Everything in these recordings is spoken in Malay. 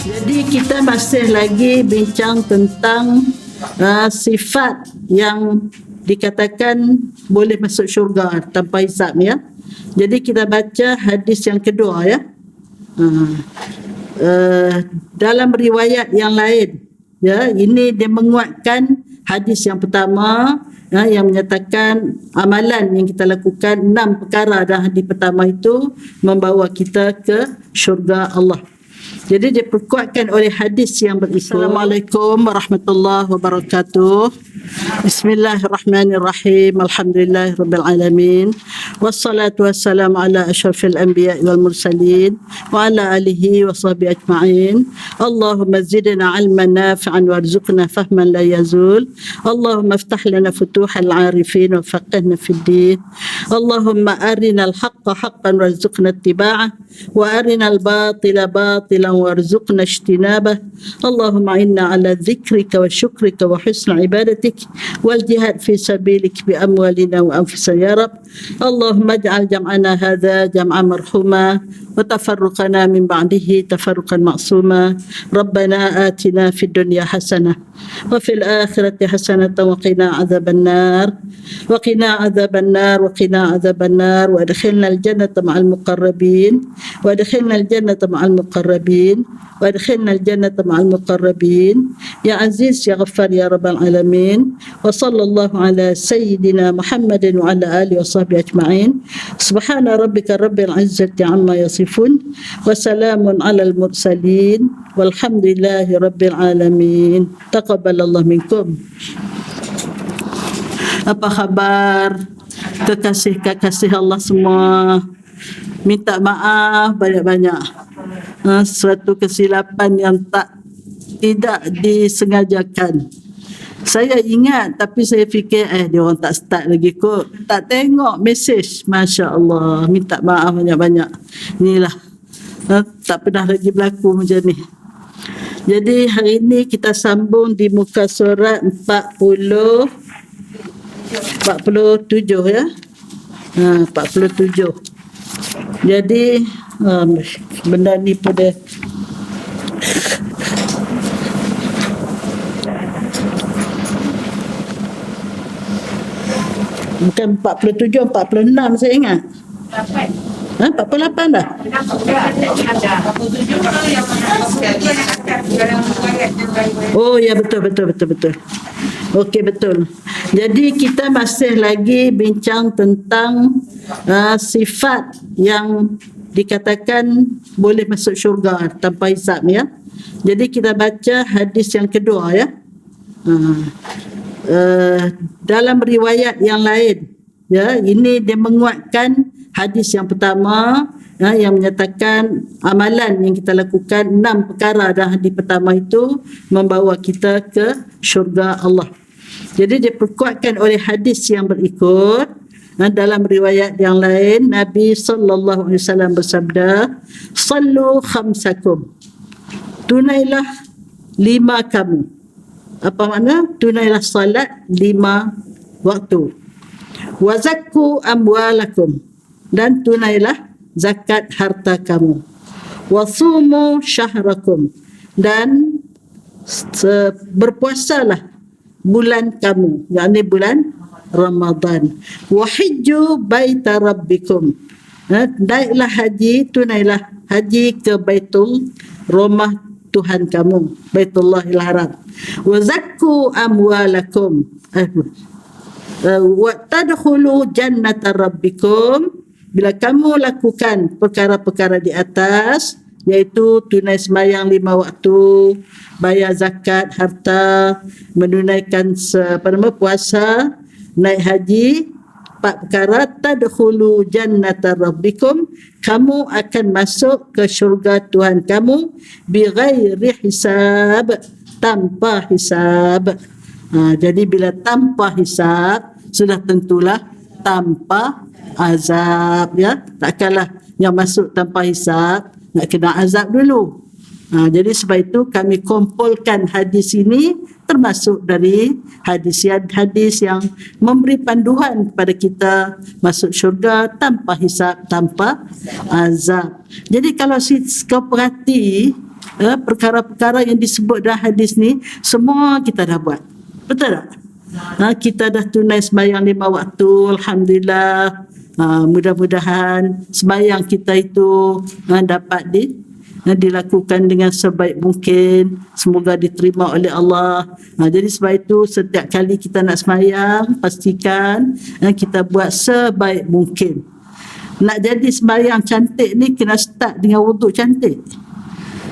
Jadi kita masih lagi bincang tentang sifat yang dikatakan boleh masuk syurga tanpa hisab ya. Jadi kita baca hadis yang kedua ya. Dalam riwayat yang lain ya, ini dia menguatkan hadis yang pertama yang menyatakan amalan yang kita lakukan 6 perkara dalam hadis pertama itu membawa kita ke syurga Allah. Jadi diperkuatkan oleh hadis yang berikut. Assalamualaikum warahmatullahi wabarakatuh. Bismillahirrahmanirrahim. Alhamdulillahirabbil alamin. Wassalatu wassalamu ala asyrafil anbiya'i wal mursalin wa ala alihi wa sahbihi ajma'in. Allahumma zidna 'ilman nafi'an warzuqna fahman la yazul. Allahumma iftah lana futuhal 'arifin wa faqihna fid din. Allahumma arinal haqqa haqqan warzuqna ittiba'ah wa arinal batila batilan warzuqna ijtinabah. Allahumma inna ala dzikrika wa syukrika wa husni ibadatik wal jihad fi sabilik bi amwalina wa anfusina ya rab. Allahumma ij'al jam'ana hadha jam'an marhuma wa tafarruqana min ba'dihi tafarruqan ma'suma. Rabbana atina fid dunya hasanah wa fil akhirati hasanah wa qina adzaban nar wa qina adzaban nar wa qina adzaban nar wa adkhilna al jannata ma'al muqarrabin wa adkhilna al jannata ma'al muqarrabin wa adkhilna al jannata ma'al muqarrabin ya aziz ya ghaffar ya rabbal alamin. Wa sallallahu ala sayyidina Muhammadin wa ala alihi wa sahbihi ajma'in. Subhana rabbika rabbil izzati amma yasifun wa salamun alal mursalin walhamdulillahi rabbil alamin. Taqabbalallahu minkum. Apa khabar kekasih-kekasih Allah semua? Minta maaf banyak-banyak. Suatu kesilapan yang tidak disengajakan. Saya ingat tapi saya fikir dia orang tak start lagi kot. Tak tengok mesej. Masya Allah. Minta maaf banyak-banyak. Inilah. Tak pernah lagi berlaku macam ni. Jadi hari ini kita sambung di muka surat 47 ya. 47. Jadi benda ni pada bukan 47, 46 saya ingat. 48 dah. Oh ya, betul. Okey, betul. Jadi kita masih lagi bincang tentang sifat yang dikatakan boleh masuk syurga tanpa hisab ya. Jadi kita baca hadis yang kedua ya. Dalam riwayat yang lain ya, ini dia menguatkan hadis yang pertama yang menyatakan amalan yang kita lakukan 6 perkara dalam hadis pertama itu membawa kita ke syurga Allah. Jadi diperkuatkan oleh hadis yang berikut. Dalam riwayat yang lain Nabi sallallahu alaihi wasallam bersabda, "Sallu khamsakum." Tunailah 5 kamu. Apa makna? Tunailah salat 5 waktu. Wa zakku amwalakum, dan tunailah zakat harta kamu. Wa sumu syahrakum, dan berpuasalah bulan kamu, yakni bulan Ramadan. Wa hijju baita rabbikum, naiklah haji, tunailah haji ke baitul rumah Tuhan kamu, Baitullahil Haram. Wa zakku amwalakum wa tadkhulu jannata rabbikum, bila kamu lakukan perkara-perkara di atas, iaitu tunai sembahyang 5 waktu, bayar zakat harta, menunaikan puasa, naik haji, 4 perkara, tadkhulu jannata rabbikum, kamu akan masuk ke syurga Tuhan kamu bighairi hisab, tanpa hisab. Jadi bila tanpa hisab, sudah tentulah tanpa azab ya. Takkanlah yang masuk tanpa hisab nak kena azab dulu. Jadi sebab itu kami kumpulkan hadis ini termasuk dari hadis-hadis yang memberi panduan kepada kita masuk syurga tanpa hisab, tanpa azab. Jadi kalau kau perhati perkara-perkara yang disebut dalam hadis ni semua kita dah buat. Betul tak? Kita dah tunai sembahyang 5 waktu, alhamdulillah. Mudah-mudahan sembahyang kita itu dapat dilakukan dengan sebaik mungkin, semoga diterima oleh Allah. Jadi sebab itu setiap kali kita nak sembahyang, pastikan kita buat sebaik mungkin. Nak jadi sembahyang cantik ni kena start dengan wuduk cantik.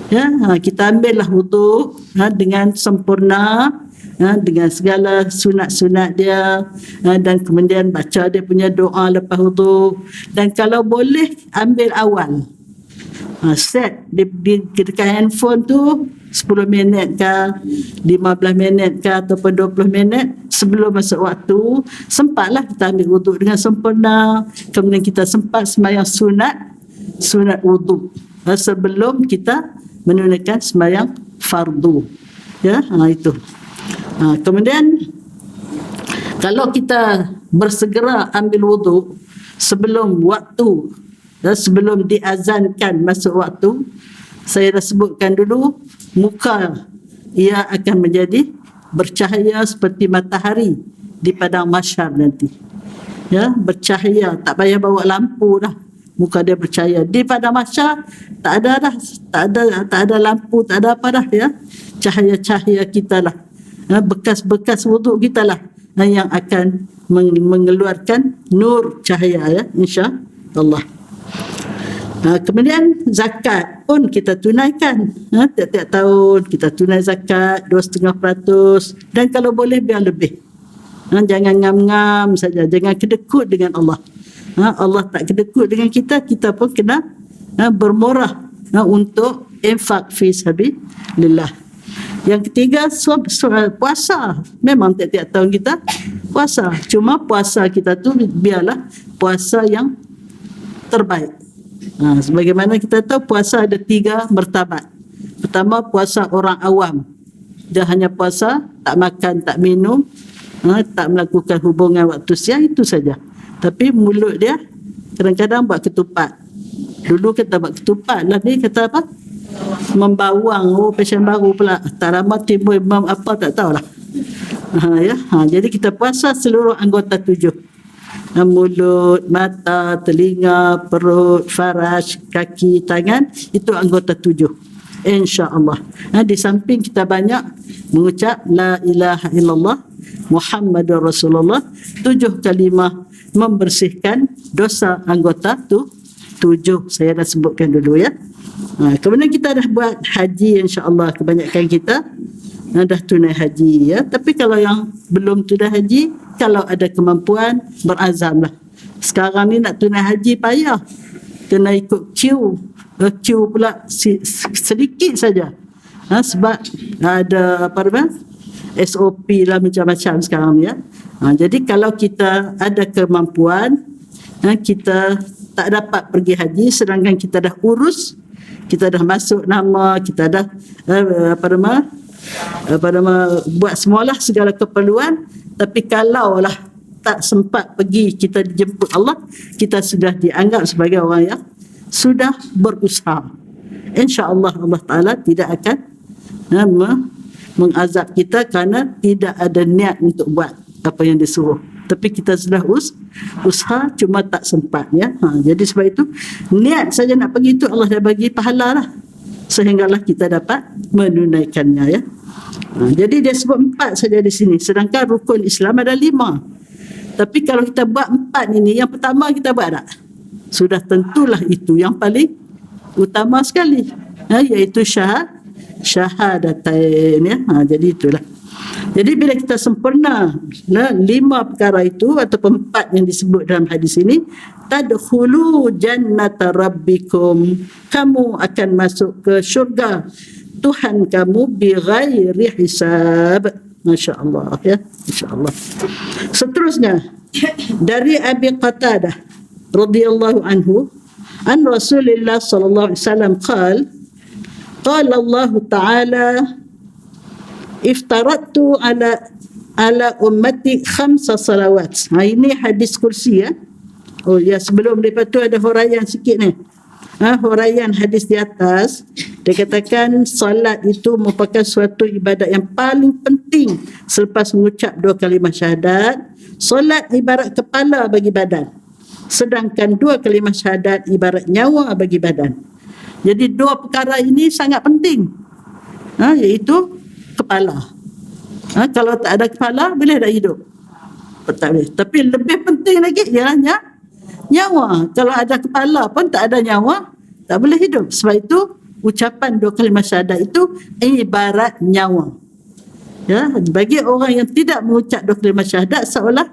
Ya, kita ambillah wuduk dengan sempurna, dengan segala sunat-sunat dia, dan kemudian baca dia punya doa lepas wuduk. Dan kalau boleh ambil awal, set di dekat handphone tu 10 minit ke 15 minit ke ataupun 20 minit sebelum masuk waktu, sempatlah kita ambil wuduk dengan sempurna. Kemudian kita sempat sembahyang sunat wuduk sebelum kita menunaikan sembahyang fardu. Ya, itu. Kemudian kalau kita bersegera ambil wuduk sebelum waktu, sebelum diazankan masuk waktu, saya dah sebutkan dulu, muka ia akan menjadi bercahaya seperti matahari di padang mahsyar nanti. Ya, bercahaya, tak payah bawa lampu dah. Muka dia bercahaya. Di padang mahsyar tak ada lampu, tak ada apa dah ya. Cahaya-cahaya kita lah. Bekas-bekas wuduk kita lah yang akan mengeluarkan nur cahaya ya, insya-Allah. Kemudian zakat pun kita tunaikan. Tiap-tiap tahun kita tunai zakat 2,5%, dan kalau boleh biar lebih. Jangan ngam-ngam saja, jangan kedekut dengan Allah. Allah tak kedekut dengan kita, kita pun kena bermurah untuk infak fi sabilillah. Yang ketiga, puasa. Memang tiap-tiap tahun kita puasa. Cuma puasa kita tu biarlah puasa yang terbaik. Sebagaimana kita tahu puasa ada 3 martabat. Pertama, puasa orang awam. Dia hanya puasa, tak makan, tak minum, tak melakukan hubungan waktu siang, itu saja. Tapi mulut dia kadang-kadang buat ketupat. Dulu kita buat ketupat lah, ni kata apa? Membawang. Passion baru pula. Tak lama timbul imam apa tak tahulah. Jadi kita puasa seluruh anggota 7. Mulut, mata, telinga, perut, faraj, kaki, tangan, itu anggota 7. InsyaAllah. Di samping kita banyak mengucap La ilaha illallah Muhammadur Rasulullah, 7 kalimah membersihkan dosa anggota 7. Saya dah sebutkan dulu ya. Kemudian kita dah buat haji, insyaAllah kebanyakan kita dah tunai haji ya. Tapi kalau yang belum tunai haji, kalau ada kemampuan, berazamlah. Sekarang ni nak tunai haji payah, kena ikut queue pula sedikit saja. Sebab ada apa namanya, SOP lah macam-macam sekarang ya. Jadi kalau kita ada kemampuan, kita tak dapat pergi haji, sedangkan kita dah urus, kita dah masuk nama, kita dah buat semualah segala keperluan, tapi kalaulah tak sempat pergi, kita dijemput Allah, kita sudah dianggap sebagai orang yang sudah berusaha. InsyaAllah Allah Ta'ala tidak akan mengazab kita kerana tidak ada niat untuk buat apa yang disuruh. Tapi kita sudah usaha, cuma tak sempat ya. Jadi sebab itu niat saja nak pergi itu Allah dah bagi pahala lah, sehinggalah kita dapat menunaikannya ya. Jadi dia sebut 4 saja di sini, sedangkan rukun Islam ada 5. Tapi kalau kita buat 4 ini, yang pertama kita buat tak? Sudah tentulah itu yang paling utama sekali, iaitu syahadatain ya. Jadi itulah. Jadi bila kita sempurna 5 perkara itu ataupun 4 yang disebut dalam hadis ini, tadkhulu jannata rabbikum, kamu akan masuk ke syurga Tuhan kamu bighairi hisab. Masya-Allah ya, masya-Allah. Seterusnya dari Abi Qatadah radhiyallahu anhu, an Rasulullah sallallahu alaihi wasallam qala Allah Ta'ala iftaratu ala ummati 5 salawat. Ini hadis kursi ya. Oh ya, sebelum daripada tu ada huraian sikit ni. Huraian hadis di atas. Dia katakan solat itu merupakan suatu ibadat yang paling penting selepas mengucap 2 kalimah syahadat. Solat ibarat kepala bagi badan, sedangkan 2 kalimah syahadat ibarat nyawa bagi badan. Jadi 2 perkara ini sangat penting, iaitu kepala. Kalau tak ada kepala, boleh tak hidup? Tak boleh. Tapi lebih penting lagi ialah nyawa. Kalau ada kepala pun tak ada nyawa, tak boleh hidup. Sebab itu ucapan 2 kalimah syahadat itu ibarat nyawa. Ya, bagi orang yang tidak mengucap 2 kalimah syahadat seolah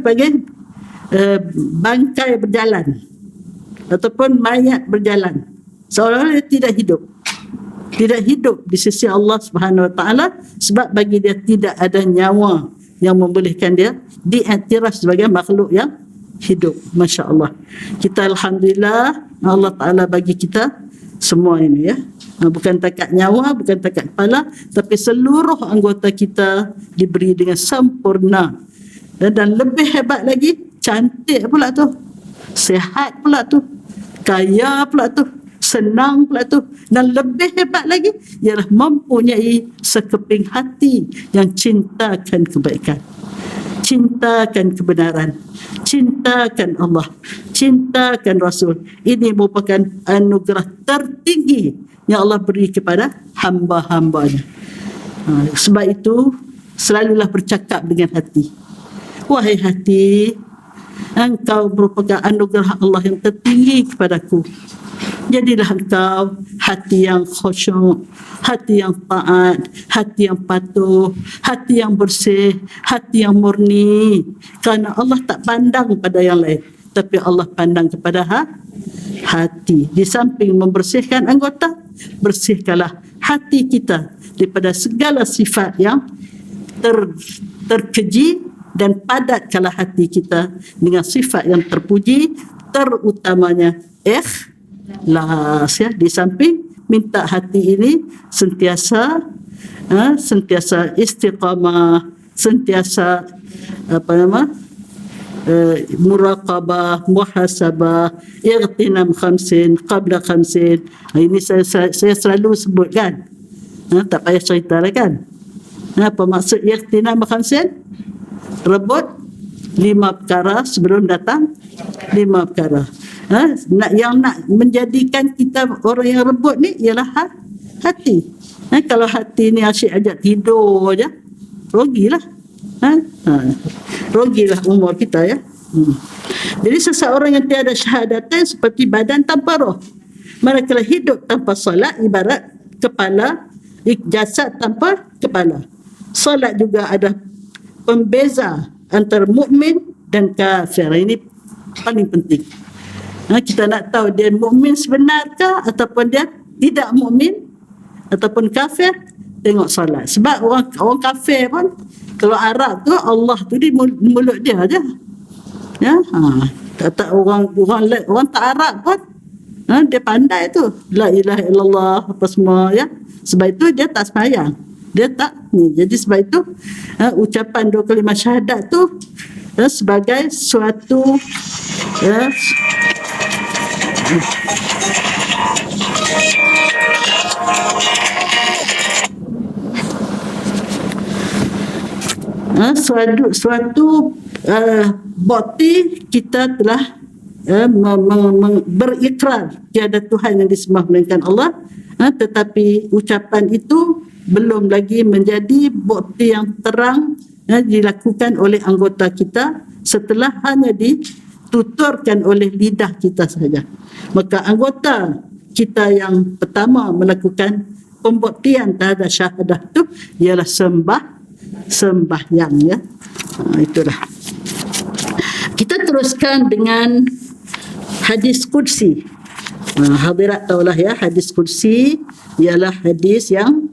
bagi bangkai berjalan ataupun mayat berjalan, seolah dia tidak hidup di sisi Allah Subhanahu Wa Taala, sebab bagi dia tidak ada nyawa yang membolehkan dia diiktiraf sebagai makhluk yang hidup. Masya Allah, kita alhamdulillah Allah Taala bagi kita semua ini, ya. Bukan takat nyawa, bukan takat kepala, tapi seluruh anggota kita diberi dengan sempurna. Dan lebih hebat lagi, cantik pula tu, sihat pula tu, kaya pula tu, senang pula tu. Dan lebih hebat lagi ialah mempunyai sekeping hati yang cintakan kebaikan, cintakan kebenaran, cintakan Allah, cintakan Rasul. Ini merupakan anugerah tertinggi yang Allah beri kepada hamba-hambanya. Sebab itu selalulah bercakap dengan hati. Wahai hati, engkau merupakan anugerah Allah yang tertinggi kepadaku. Jadilah engkau hati yang khusyuk, hati yang taat, hati yang patuh, hati yang bersih, hati yang murni. Kerana Allah tak pandang pada yang lain, tapi Allah pandang kepada hati. Di samping membersihkan anggota, bersihkanlah hati kita daripada segala sifat yang terkeji, dan padatkanlah hati kita dengan sifat yang terpuji, terutamanya ikhlas, ya. Di samping minta hati ini sentiasa istiqamah, sentiasa muraqabah, muhasabah, ightinam khamsin qabla khamsin. Ini saya selalu sebutkan, tak payah cerita lah kan. Apa maksud ightinam khamsin? Rebut 5 perkara sebelum datang 5 perkara. Yang nak menjadikan kita orang yang rebut ni ialah hati. Kalau hati ni asyik ajak tidur je, rugilah. Rugilah umur kita, ya. Jadi seseorang yang tiada syahadatain seperti badan tanpa roh. Mereka hidup tanpa solat ibarat kepala, jasad tanpa kepala. Solat juga ada pembeza antara mukmin dan kafir. Ini paling penting. Kita nak tahu dia mukmin sebenarkah ataupun dia tidak mukmin ataupun kafir, tengok solat. Sebab orang kafir pun, kalau Arab tu Allah tu di mulut dia aja. Ya, tak orang tak Arab pun dia pandai tu, la ilaha illallah apa semua, ya. Sebab itu dia tak sembahyang, dia tak ni. Jadi sebab itu ucapan 2 kalimah syahadat tu sebagai suatu suatu bukti kita telah berikrar tiada Tuhan yang disembah melainkan Allah, tetapi ucapan itu belum lagi menjadi bukti yang terang dilakukan oleh anggota kita setelah hanya dituturkan oleh lidah kita sahaja. Maka anggota kita yang pertama melakukan pembuktian terhadap syahadah itu ialah sembahyang, ya. Itulah. Kita teruskan dengan hadis qudsi. Hadirat tahulah, ya, hadis qudsi ialah hadis yang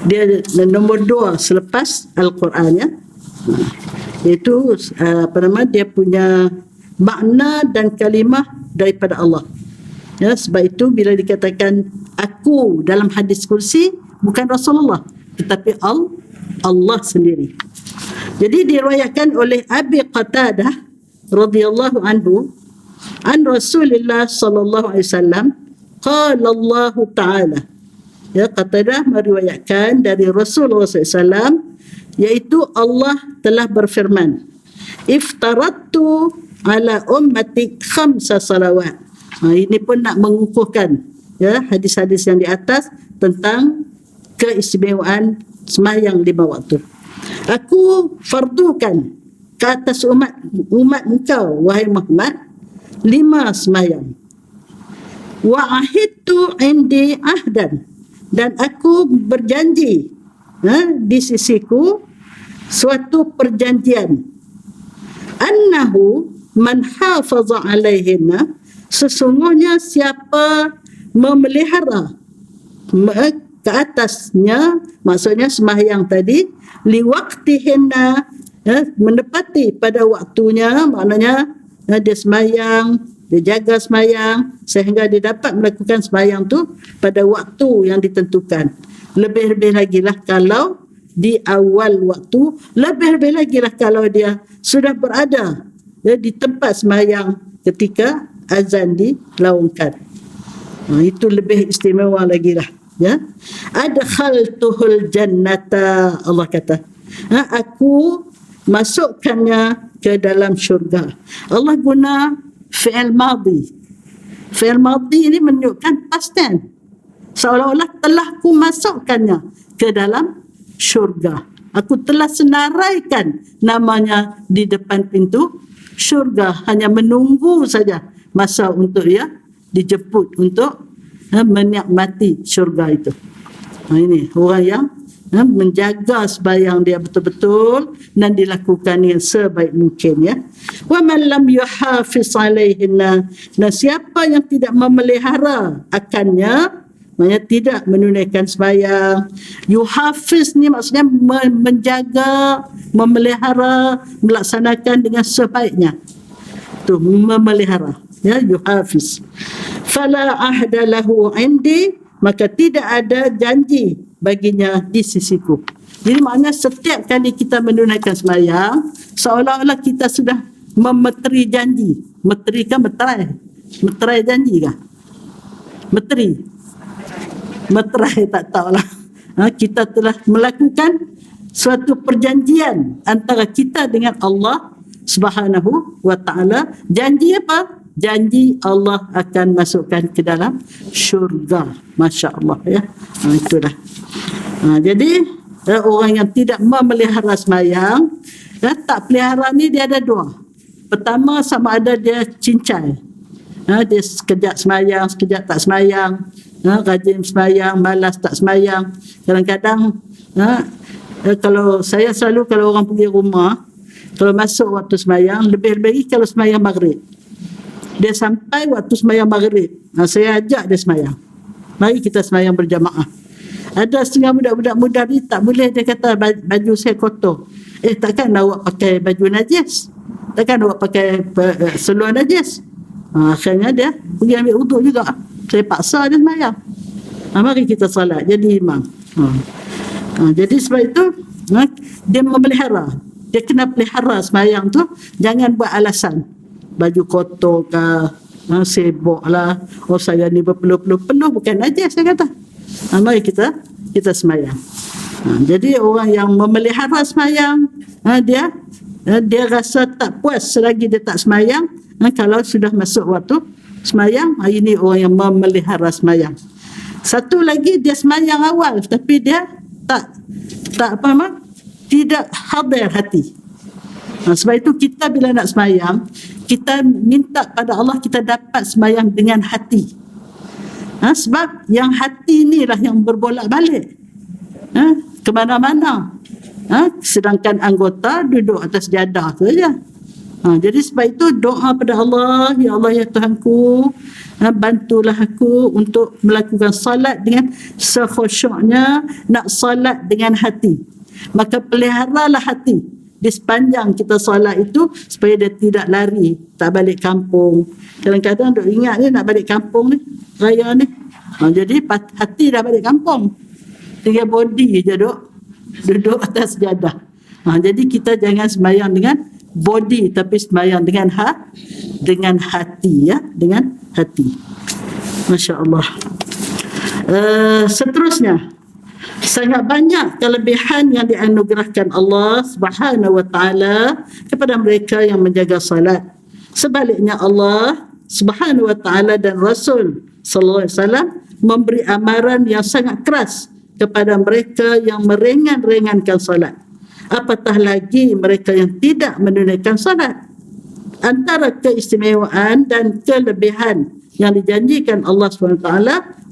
dia nombor 2 selepas Al-Quran, ya. Iaitu dia punya makna dan kalimah daripada Allah, ya. Sebab itu bila dikatakan aku dalam hadis kursi, bukan Rasulullah tetapi Allah sendiri. Jadi diriwayatkan oleh Abi Qatadah radhiyallahu anhu, An Rasulullah sallallahu alaihi wasallam qala Allah Ta'ala, ya, Qatadah meriwayatkan dari Rasulullah SAW, iaitu Allah telah berfirman, iftaradtu ala ummati khamsa salawat. Ini pun nak mengukuhkan, ya, hadis-hadis yang di atas tentang keistimewaan sembahyang 5 waktu. Aku fardukan ke atas umat engkau, wahai Muhammad, 5 sembahyang. Wa ahidtu indi ahdan, dan aku berjanji, di sisiku suatu perjanjian, annahu man hafaza alaihinna, sesungguhnya siapa memelihara ke atasnya, maksudnya sembahyang tadi, liwaktihinna, menepati pada waktunya, maknanya dia sembahyang, dia jaga sembahyang sehingga dia dapat melakukan sembahyang tu pada waktu yang ditentukan. Lebih-lebih lagi lah kalau di awal waktu, lebih-lebih lagi lah kalau dia sudah berada, ya, di tempat sembahyang ketika azan dilaungkan. Itu lebih istimewa lagi lah, ya. Adkhaltuhul jannata, Allah kata, aku masukkannya ke dalam syurga. Allah guna fi'il madhi. Fi'il madhi ini menunjukkan past tense, seolah-olah telah ku masukkannya ke dalam syurga. Aku telah senaraikan namanya di depan pintu syurga, hanya menunggu saja masa untuk dijemput untuk menikmati syurga itu. Ini orang yang menjaga sembahyang dia betul-betul dan dilakukan dengan sebaik mungkin, ya. Wa man lam yuhafiz alaihinna, dan siapa yang tidak memelihara akannya, maksudnya tidak menunaikan sembahyang. Yuhafiz ni maksudnya menjaga, memelihara, melaksanakan dengan sebaiknya. Tu memelihara, ya, yuhafiz. Fala ahda lahu indi, maka tidak ada janji baginya di sisiku. Jadi maknanya setiap kali kita menunaikan sembahyang, seolah-olah kita sudah memeteri janji. Meteri kan meterai? Meterai janji kah? Meterai tak tahulah. Kita telah melakukan suatu perjanjian antara kita dengan Allah Subhanahu wa ta'ala. Janji apa? Janji Allah akan masukkan ke dalam syurga. Masya Allah, ya. Itulah. Jadi orang yang tidak memelihara sembahyang, tak pelihara ni dia ada 2. Pertama, sama ada dia cincai, dia sekejap sembahyang, sekejap tak sembahyang, rajin sembahyang, malas tak sembahyang. Kadang-kadang kalau saya selalu, kalau orang pergi rumah, kalau masuk waktu sembahyang, lebih-lebih kalau sembahyang maghrib, dia sampai waktu sembahyang maghrib, saya ajak dia sembahyang, mari kita sembahyang berjamaah. Ada setengah budak-budak muda ni tak boleh, dia kata baju saya kotor. Takkan awak pakai baju najis, takkan awak pakai seluar najis. Akhirnya dia pergi ambil uduk juga. Saya paksa dia sembahyang. Mari kita salat jadi imam. Jadi sebab itu dia memelihara, dia kena pelihara sembahyang tu. Jangan buat alasan baju kotor ke, sibuk lah, saya ni berpeluh-peluh, bukan najis, saya kata. Mari kita sembahyang. Jadi orang yang memelihara sembahyang, dia rasa tak puas selagi dia tak sembahyang. Kalau sudah masuk waktu sembahyang, ini orang yang memelihara sembahyang. Satu lagi, dia sembahyang awal tapi dia tidak hadir hati. Sebab itu kita bila nak sembahyang, kita minta pada Allah kita dapat sembahyang dengan hati. Sebab yang hati inilah yang berbolak-balik ke mana-mana. Sedangkan anggota duduk atas jadah tu saja. Jadi sebab itu doa pada Allah, ya Allah, ya Tuhanku, bantulah aku untuk melakukan salat dengan sekhusyuknya, nak salat dengan hati. Maka peliharalah hati di sepanjang kita solat itu, supaya dia tidak lari, tak balik kampung. Kadang-kadang duk ingat ni nak balik kampung ni, raya ni. Jadi hati dah balik kampung, tinggal body je duduk atas jadah. Jadi kita jangan sembahyang dengan body tapi sembahyang dengan hati, ya, dengan hati. Masya Allah. Seterusnya, sangat banyak kelebihan yang dianugerahkan Allah Subhanahu wa taala kepada mereka yang menjaga salat. Sebaliknya Allah Subhanahu wa taala dan Rasul sallallahu alaihi wasallam memberi amaran yang sangat keras kepada mereka yang meringan-ringankan salat. Apatah lagi mereka yang tidak menunaikan salat. Antara keistimewaan dan kelebihan yang dijanjikan Allah SWT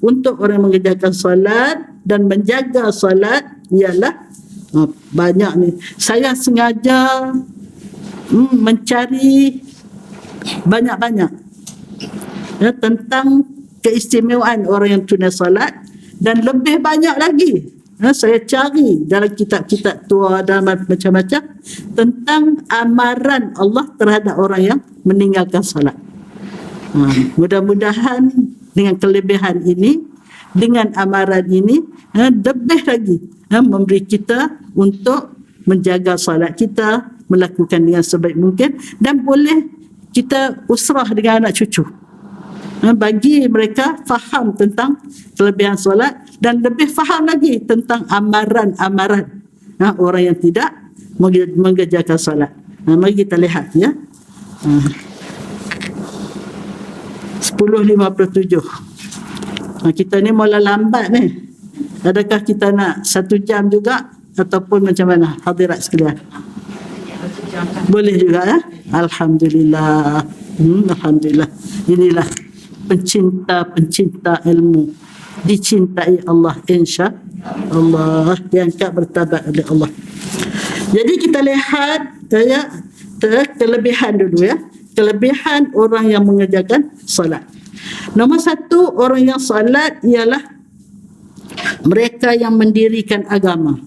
untuk orang yang mengerjakan salat dan menjaga salat ialah banyak ni. Saya sengaja mencari banyak-banyak ya, tentang keistimewaan orang yang tunai salat, dan lebih banyak lagi saya cari dalam kitab-kitab tua dan macam-macam tentang amaran Allah terhadap orang yang meninggalkan salat. Mudah-mudahan dengan kelebihan ini, dengan amaran ini, lebih lagi memberi kita untuk menjaga salat kita, melakukan dengan sebaik mungkin, dan boleh kita usrah dengan anak cucu, bagi mereka faham tentang kelebihan solat dan lebih faham lagi tentang amaran-amaran orang yang tidak mengerjakan solat. Mari kita lihat, ya. 10.57. Kita ni mula lambat ni. Adakah kita nak 1 jam juga ataupun macam mana hadirat sekalian? Boleh juga, ya. Alhamdulillah. Alhamdulillah. Inilah pencinta ilmu, dicintai Allah, insya Allah, diangkat bertabat oleh Allah. Jadi kita lihat kelebihan dulu, ya. Kelebihan orang yang mengerjakan solat. Nombor 1, orang yang solat ialah mereka yang mendirikan agama.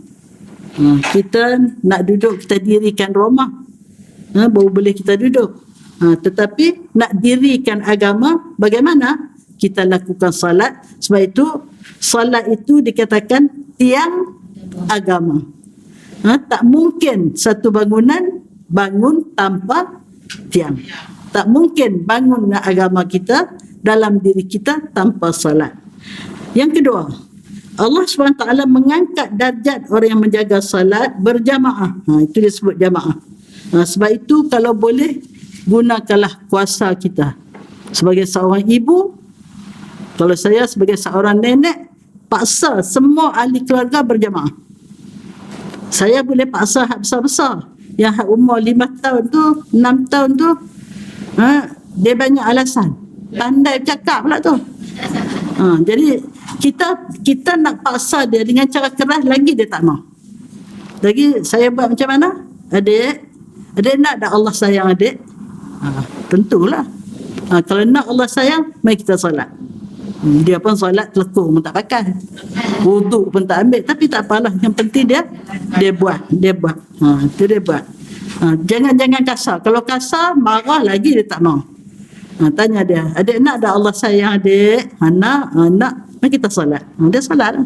Kita nak duduk, kita dirikan rumah, baru boleh kita duduk. Tetapi nak dirikan agama, bagaimana? Kita lakukan salat. Sebab itu salat itu dikatakan tiang agama. Tak mungkin satu bangunan bangun tanpa tiang. Tak mungkin bangun agama kita dalam diri kita tanpa salat. Yang kedua, Allah SWT mengangkat darjat orang yang menjaga salat berjamaah. Itu disebut jamaah. Sebab itu kalau boleh, gunakanlah kuasa kita. Sebagai seorang ibu, kalau saya sebagai seorang nenek, paksa semua ahli keluarga berjamaah. Saya boleh paksa hak besar-besar. Yang hak umur 5 tahun tu, 6 tahun tu, dia banyak alasan. Pandai cakap pula tu. Jadi kita nak paksa dia dengan cara keras, lagi dia tak mau. Lagi saya buat macam mana? Adik nak tak Allah sayang adik? Tentulah. Kalau nak Allah sayang, mari kita solat. Dia pun solat telekung pun tak pakai, wuduk pun tak ambil, tapi tak apalah, yang penting dia buat. Itu dia buat. Jangan kasar. Kalau kasar, marah lagi dia tak mau. Tanya dia, adik nak tak Allah sayang adik? Nak, mari kita solat. Dia solat lah.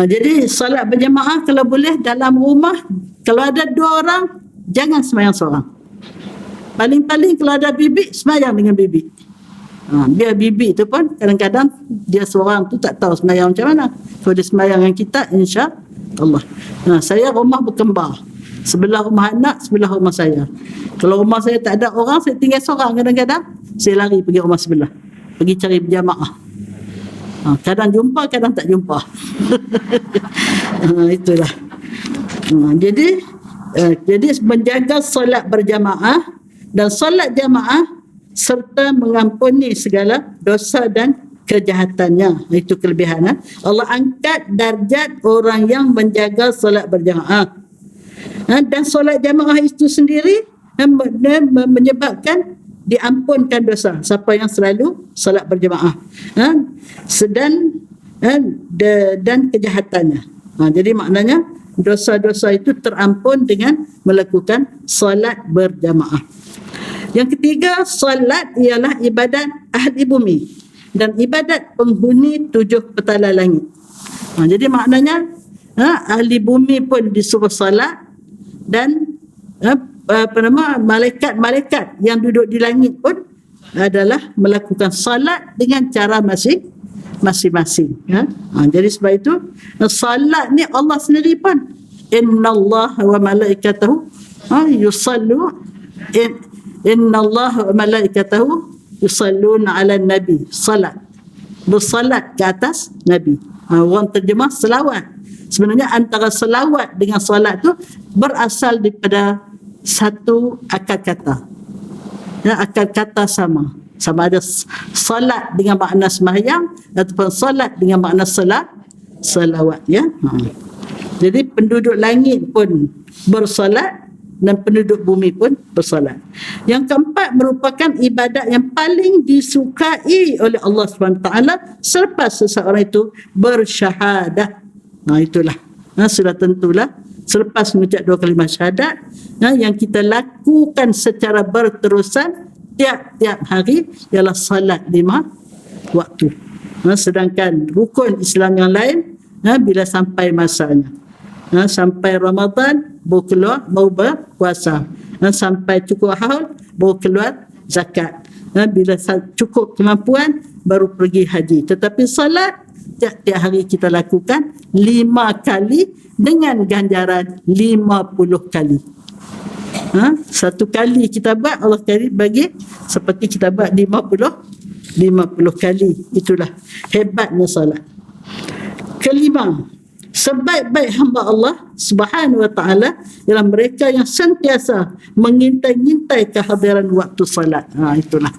Jadi solat berjamaah kalau boleh dalam rumah. Kalau ada 2 orang, jangan sembahyang seorang. Paling-paling kalau ada bibik, sembahyang dengan bibik. Biar bibik tu pun kadang-kadang dia seorang tu tak tahu sembahyang macam mana. Kalau dia sembahyang dengan kita, insya Allah. Saya rumah berkembar. Sebelah rumah anak, sebelah rumah saya. Kalau rumah saya tak ada orang, saya tinggal seorang kadang-kadang, saya lari pergi rumah sebelah. Pergi cari berjamaah. Kadang jumpa, kadang tak jumpa. Itulah. Jadi menjaga solat berjamaah dan solat jamaah serta mengampuni segala dosa dan kejahatannya. Itu kelebihan. Allah angkat darjat orang yang menjaga solat berjamaah. Dan solat jamaah itu sendiri menyebabkan diampunkan dosa siapa yang selalu solat berjamaah, dan kejahatannya. Jadi maknanya dosa-dosa itu terampun dengan melakukan solat berjamaah. Yang ketiga, solat ialah ibadat ahli bumi dan ibadat penghuni 7 petala langit. Jadi maknanya ahli bumi pun disuruh solat, dan malaikat yang duduk di langit pun adalah melakukan salat dengan cara masing-masing. Jadi sebab itu salat ni Allah sendiri pun innallaha wa malaikatahu yusallu innallaha wa malaikatahu yusalluna 'alan nabi. Salat, bersalat ke atas nabi. Orang terjemah selawat. Sebenarnya antara selawat dengan salat tu berasal daripada satu akar kata. Akar kata sama ada salat dengan makna sembahyang ataupun salat dengan makna selawat. Jadi penduduk langit pun bersolat dan penduduk bumi pun bersolat. Yang keempat merupakan ibadat yang paling disukai oleh Allah SWT selepas seseorang itu bersyahadah. Itulah. Sudah tentulah selepas mengucap 2 kalimah syahadat yang kita lakukan secara berterusan tiap-tiap hari ialah salat 5 waktu. Sedangkan rukun Islam yang lain bila sampai masanya. Sampai Ramadan baru berpuasa. Sampai cukup haul baru keluar zakat. Bila cukup kemampuan baru pergi haji. Tetapi salat tiap-tiap hari kita lakukan 5 kali dengan ganjaran 50 kali. Satu kali kita buat Allah bagi seperti kita buat 50 kali. Itulah hebatnya salat. Kelima, sebaik-baik hamba Allah Subhanahu wa taala ialah mereka yang sentiasa mengintai-intai kehadiran waktu salat. Itulah.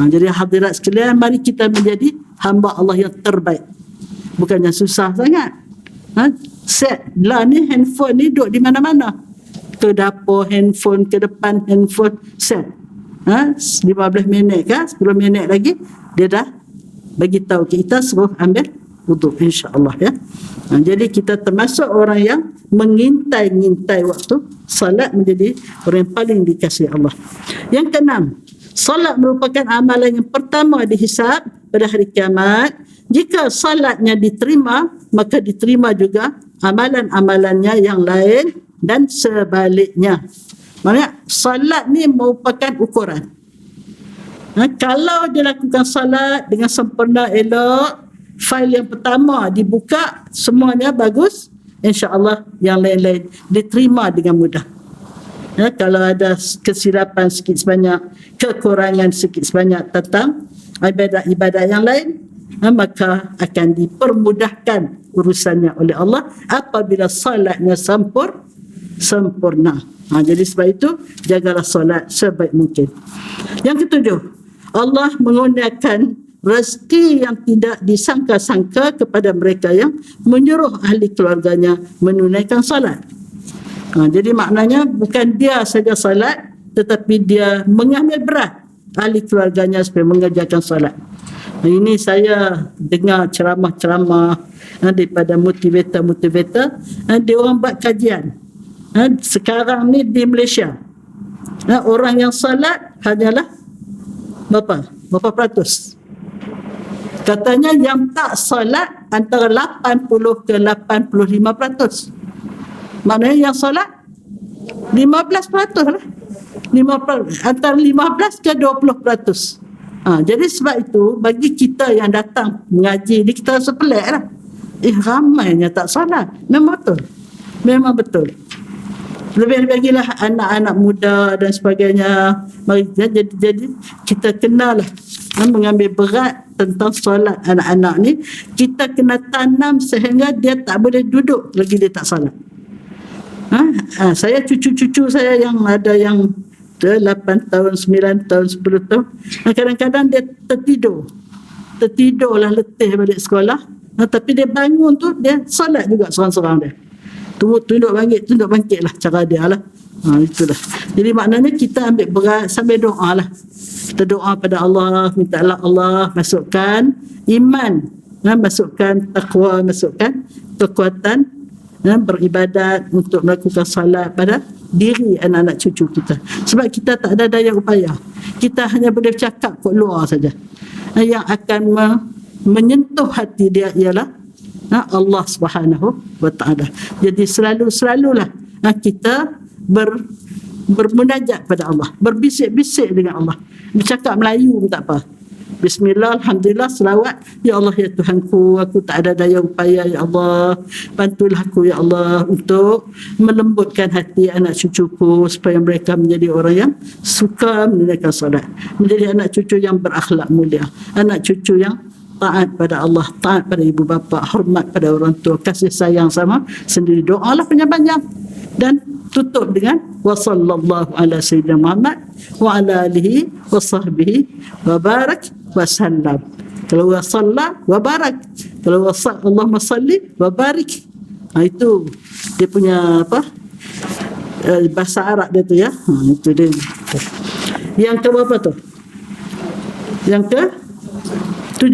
Jadi hadirat sekalian, mari kita menjadi hamba Allah yang terbaik. Bukannya susah sangat. Set lah ni, handphone ni duduk di mana-mana. Ke dapur handphone, ke depan handphone, set. 15 minit ke 10 minit lagi dia dah bagi tahu kita suruh ambil wuduk, insya-Allah ya. Jadi kita termasuk orang yang mengintai-intai waktu salat, menjadi orang yang paling dikasihi Allah. Yang keenam, salat merupakan amalan yang pertama dihisab pada hari kiamat. Jika salatnya diterima, maka diterima juga amalan-amalannya yang lain dan sebaliknya. Maksudnya salat ni merupakan ukuran. Kalau dia lakukan salat dengan sempurna, elok, fail yang pertama dibuka, semuanya bagus, insya-Allah yang lain-lain diterima dengan mudah. Kalau ada kesilapan sikit sebanyak, kekurangan sikit sebanyak tentang ibadat-ibadat yang lain, maka akan dipermudahkan urusannya oleh Allah apabila salatnya sempurna. Jadi sebab itu jagalah solat sebaik mungkin. Yang ketujuh, Allah mengurniakan rezeki yang tidak disangka-sangka kepada mereka yang menyuruh ahli keluarganya menunaikan solat. Jadi maknanya bukan dia saja solat, tetapi dia mengambil berat ahli keluarganya supaya mengerjakan solat. Ini saya dengar ceramah-ceramah daripada motivator, dia orang buat kajian. Sekarang ni di Malaysia, orang yang salat hanyalah berapa peratus? Katanya yang tak salat antara 80 ke 85%. Maknanya yang salat 15% lah. Antara 15 ke 20%. Jadi sebab itu bagi kita yang datang mengaji ni, kita rasa pelik lah. Ramainya tak salat. Memang betul. Lebih-lebih lah anak-anak muda dan sebagainya. Jadi kita kenalah mengambil berat tentang solat anak-anak ni. Kita kena tanam sehingga dia tak boleh duduk lagi dia tak solat. Saya cucu-cucu saya yang ada yang 8 tahun, 9 tahun, 10 tahun, kadang-kadang dia tertidurlah letih balik sekolah, tapi dia bangun tu dia solat juga seorang-seorang dia. Tunduk bangkit lah cara dia lah. Itulah. Jadi maknanya kita ambil berat sambil doa lah. Kita doa pada Allah, minta Allah masukkan iman, masukkan takwa, masukkan kekuatan beribadat untuk melakukan salat pada diri anak-anak cucu kita. Sebab kita tak ada daya upaya. Kita hanya boleh cakap kat luar saja. Yang akan menyentuh hati dia ialah Allah Subhanahu wa taala. Jadi selalulah kita bermunajat pada Allah, berbisik-bisik dengan Allah, bercakap Melayu pun tak apa. Bismillah, Alhamdulillah, selawat. Ya Allah, ya Tuhanku, aku tak ada daya upaya, ya Allah, bantulah aku, ya Allah, untuk melembutkan hati anak cucuku supaya mereka menjadi orang yang suka menunaikan solat, menjadi anak cucu yang berakhlak mulia, anak cucu yang taat pada Allah, taat pada ibu bapa, hormat pada orang tua, kasih sayang sama sendiri. Doalah panjang-panjang dan tutup dengan wa sallallahu ala sayyidina Muhammad wa ala alihi wa sahbihi wa barak wa sallam. Kalau wa salla wa barak, kalau wa Allahumma salli wa barik, itu dia punya apa, bahasa Arab dia tu ya. Itu dia. Yang ke berapa tu? Yang ke 7,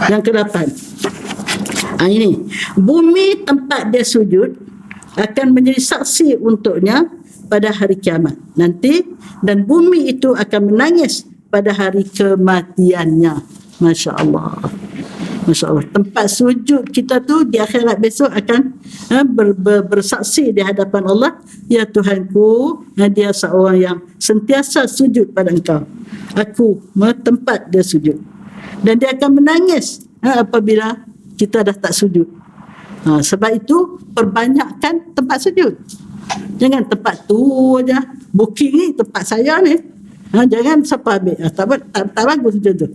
yang ke 8. Ini bumi tempat dia sujud akan menjadi saksi untuknya pada hari kiamat nanti, dan bumi itu akan menangis pada hari kematiannya. Masya Allah, Masya Allah. Tempat sujud kita tu di akhirat besok akan bersaksi di hadapan Allah, ya Tuhanku, dia seorang yang sentiasa sujud pada Engkau, aku tempat dia sujud, dan dia akan menangis apabila kita dah tak sujud. Sebab itu perbanyakkan tempat sujud. Jangan tempat tu aja, booking ni tempat saya ni, jangan siapa ambil. Tak bagus macam tu.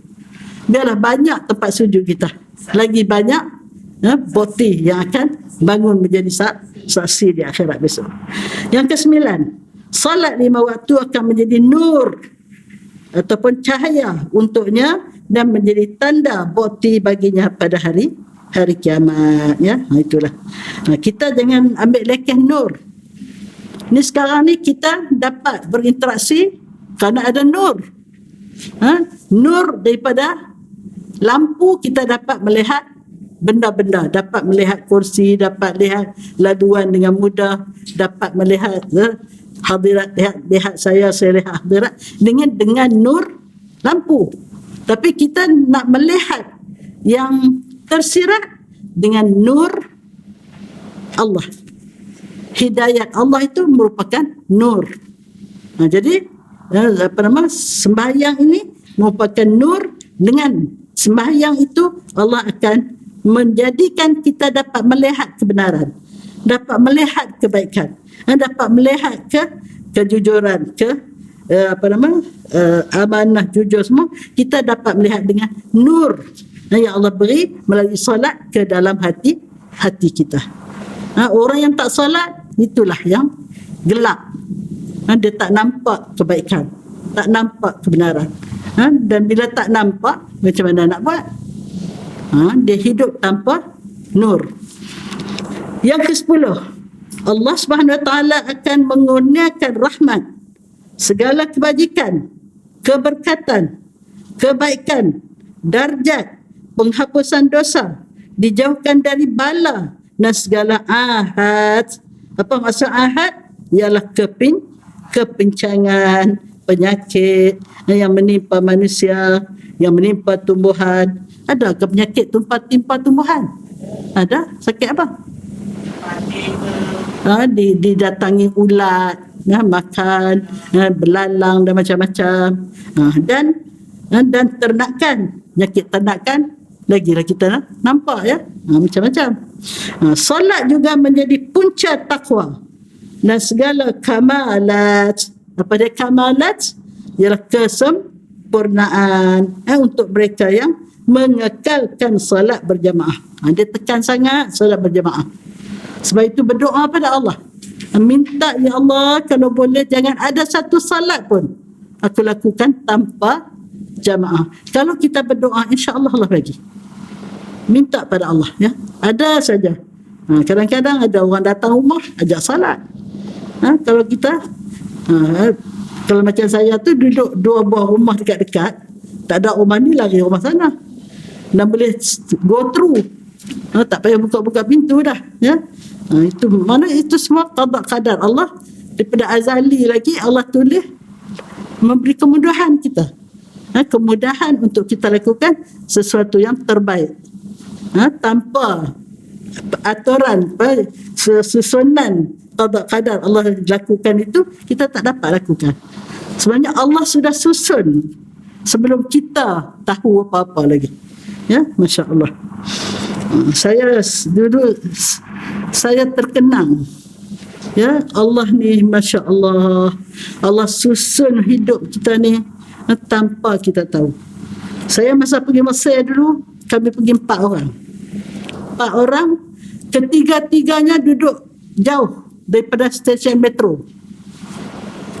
Biarlah banyak tempat sujud kita, lagi banyak boti yang akan bangun menjadi saksi di akhirat besok. Yang ke-9, salat 5 waktu akan menjadi nur ataupun cahaya untuknya dan menjadi tanda bukti baginya pada hari kiamat, ya. Itulah. Kita jangan ambil lekeh nur. Ni sekarang ni kita dapat berinteraksi kerana ada nur. Nur daripada lampu kita dapat melihat benda-benda, dapat melihat kursi, dapat lihat laduan dengan mudah, dapat melihat hadirat, lihat saya lihat hadirat dengan nur lampu. Tapi kita nak melihat yang tersirat dengan nur Allah. Hidayat Allah itu merupakan nur. Jadi sembahyang ini merupakan nur. Dengan sembahyang itu Allah akan menjadikan kita dapat melihat kebenaran, dapat melihat kebaikan, dapat melihat kejujuran, amanah, jujur, semua kita dapat melihat dengan nur yang Allah beri melalui solat ke dalam hati kita. Orang yang tak solat, itulah yang gelap. Dia tak nampak kebaikan, tak nampak kebenaran. Dan bila tak nampak, macam mana nak buat? Dia hidup tanpa nur. Yang ke-10, Allah Subhanahu Wa Taala akan mengurniakan rahmat, segala kebajikan, keberkatan, kebaikan, darjat, penghapusan dosa, dijauhkan dari bala dan segala ahad. Apa maksud ahad? Ialah kepincangan, penyakit yang menimpa manusia, yang menimpa tumbuhan. Ada ke penyakit timpa tumbuhan? Ada? Sakit apa? Didatangi ulat, makan, belalang dan macam-macam. Dan ternakan, penyakit ternakan lagi kita nampak, ya. Macam-macam. Solat juga menjadi punca takwa dan segala kamalat. Apa dia kamalat? Ialah kesempurnaan untuk mereka yang mengekalkan solat berjamaah. Dia tekan sangat solat berjamaah. Sebab itu berdoa pada Allah, minta, ya Allah, kalau boleh jangan ada satu solat pun aku lakukan tanpa jamaah. Kalau kita berdoa, insya-Allah Allah bagi. Minta pada Allah, ya. Ada saja. Kadang-kadang ada orang datang rumah ajak salat. Kalau kita kalau macam saya tu duduk 2 buah rumah dekat-dekat, tak ada rumah ni lari rumah sana, dan boleh go through. Tak payah buka-buka pintu dah, ya. Itu mana, itu semua qada qadar Allah. Daripada azali lagi Allah tulis memberi kemudahan kita, kemudahan untuk kita lakukan sesuatu yang terbaik, tanpa aturan, susunan qada qadar Allah lakukan itu, kita tak dapat lakukan. Sebenarnya Allah sudah susun sebelum kita tahu apa-apa lagi. Ya, masya-Allah. Saya dulu saya terkenang. Ya, Allah ni masya-Allah. Allah susun hidup kita ni tanpa kita tahu. Saya masa pergi Mesir dulu, kami pergi 4 orang. 4 orang, ketiga-tiganya duduk jauh daripada stesen metro.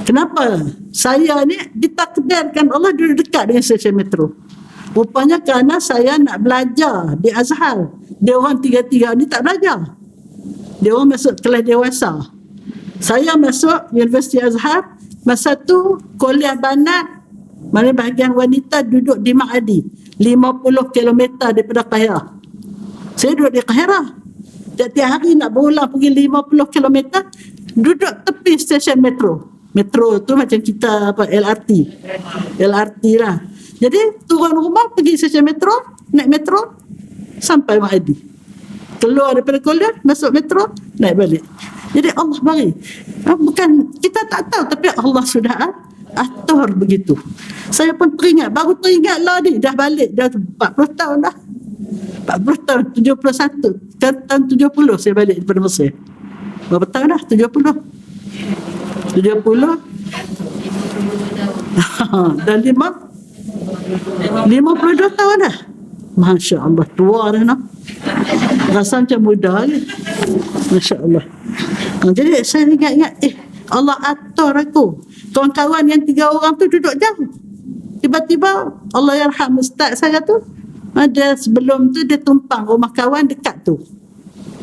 Kenapa? Saya ni ditakdirkan Allah duduk dekat dengan stesen metro. Rupanya kerana saya nak belajar di Azhar. Dia orang tiga-tiga ni tak belajar. Dia orang masuk kelas dewasa. Saya masuk Universiti Azhar. Masa tu kuliah banat, mana bahagian wanita duduk di Ma'adi, 50 km daripada Kahirah. Saya duduk di Kahirah. Tiap-tiap hari nak berulang pergi 50 km, duduk tepi stesen metro. Metro tu macam kita LRT. LRT lah. Jadi turun rumah pergi stesen metro, naik metro sampai Ma'adi. Keluar daripada kuliah, masuk metro, naik balik. Jadi Allah bagi. Bukan kita tak tahu, tapi Allah sudah atur begitu. Saya pun baru teringat lah ni, dah balik dah 40 tahun dah. 40 tahun, 71. Tahun 70 saya balik daripada Mesir. Berapa tahun dah? 70. 70. Dan 52 tahun dah. Masya Allah, tua dah nak. Rasa macam muda ni. Masya Allah. Jadi saya ingat-ingat, Allah atur aku. Kawan-kawan yang 3 orang tu duduk jauh. Tiba-tiba Allah yarham ustaz saya tu, dia sebelum tu dia tumpang rumah kawan dekat tu.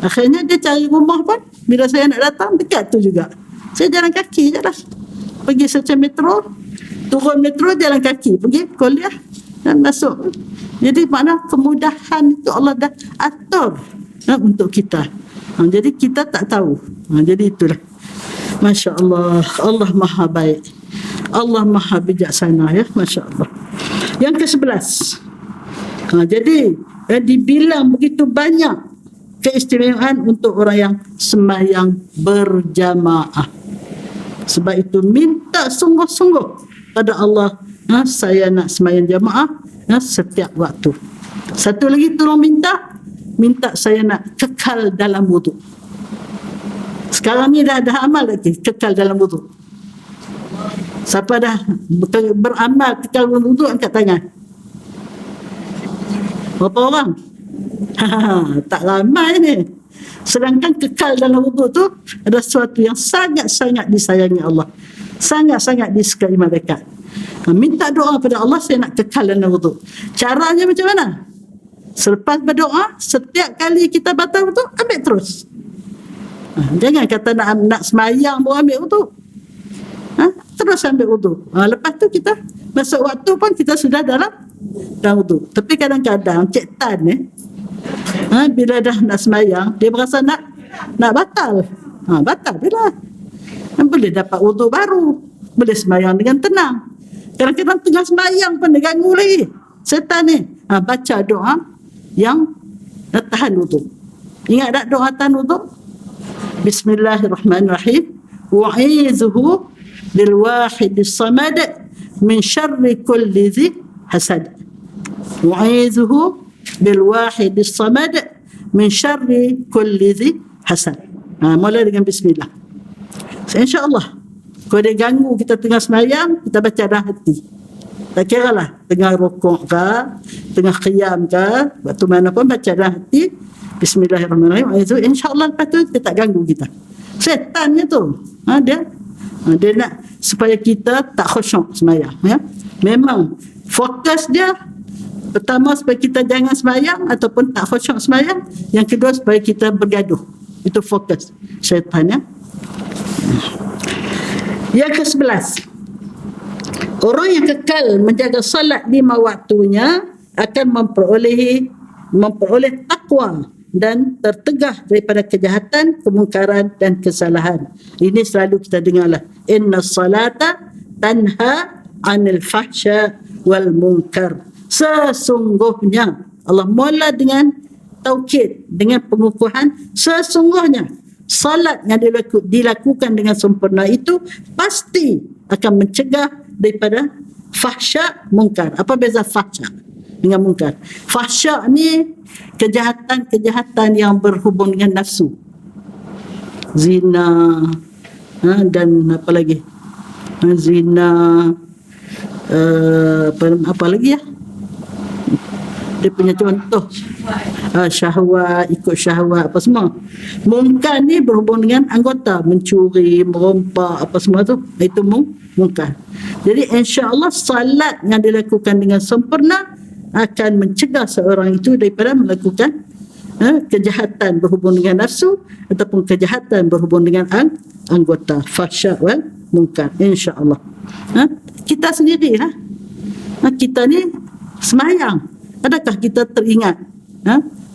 Akhirnya dia cari rumah pun, bila saya nak datang dekat tu juga. Saya jalan kaki je lah. Pergi stesen metro, turun metro, jalan kaki, pergi kuliah dan masuk. Jadi makna kemudahan itu Allah dah atur untuk kita. Jadi kita tak tahu. Jadi itulah. Masya Allah, Allah maha baik, Allah maha bijaksana, ya, Masya Allah. Yang ke-11, jadi dibilang begitu banyak keistimewaan untuk orang yang sembahyang berjamaah. Sebab itu minta sungguh-sungguh pada Allah, saya nak sembahyang jamaah setiap waktu. Satu lagi tolong minta saya nak kekal dalam wuduk. Sekarang ni dah amal lagi kekal dalam wuduk. Siapa dah beramal kekal dalam wuduk, angkat tangan. Berapa orang? Tak ramai ni. Sedangkan kekal dalam wuduk tu adalah sesuatu yang sangat-sangat disayangi Allah, sangat-sangat disukai malaikat. Minta doa pada Allah, saya nak kekal dalam wuduk. Caranya macam mana? Selepas berdoa, setiap kali kita batal wuduk, ambil terus. Jangan kata nak semayang baru ambil wuduk. Terus ambil wuduk. Lepas tu kita masuk waktu pun kita sudah dalam wuduk. Tapi kadang-kadang Cik Tan bila dah nak semayang, dia berasa nak batal. Batal bila boleh dapat wuduk baru, boleh semayang dengan tenang. Kadang-kadang tengah semayang pun dia ganggu lagi setan ni. Baca doa yang tahan wuduk. Ingat tak doa tahan wuduk? Bismillahirrahmanirrahim. Wa'izuhu bil wahidis samad min syarri kulli dhi hasad. Wa'izuhu bil wahidis samad min syarri kulli dhi hasad. Mula dengan bismillah. InsyaAllah kalau dia ganggu kita tengah semayang, kita baca dalam hati. Tak kira lah tengah rukuk ke, tengah qiyam ke, waktu mana pun baca dalam hati Bismillahirrahmanirrahim. InsyaAllah lepas tu dia tak ganggu kita. Setan ni tu dia nak supaya kita tak khusyuk semayang, ya. Memang fokus dia pertama supaya kita jangan semayang ataupun tak khusyuk semayang. Yang kedua supaya kita bergaduh. Itu fokus syaitan, ya. Yang ke-11, orang yang kekal menjaga salat 5 waktunya akan memperoleh takwa dan tertegah daripada kejahatan, kemungkaran dan kesalahan. Ini selalu kita dengarlah. Inna salata tanha 'anil fahsya wal munkar. Sesungguhnya, Allah mula dengan taukid, dengan pengukuhan, sesungguhnya salat yang dilakukan dengan sempurna itu pasti akan mencegah daripada fahsya mungkar. Apa beza fahsya dengan mungkar? Fahsya ni kejahatan-kejahatan yang berhubung dengan nafsu. Zina, dan apa lagi? Zina, apa lagi ya? Dia punya contoh. Syahwat, ikut syahwat, apa semua. Mungkar ni berhubung dengan anggota, mencuri, merompak, apa semua tu. Itu mungkar. Jadi insya-Allah salat yang dilakukan dengan sempurna akan mencegah seorang itu daripada melakukan kejahatan berhubung dengan nafsu ataupun kejahatan berhubung dengan anggota, fahsya wal mungkar, insya-Allah. Kita sendiri kita ni semayang, adakah kita teringat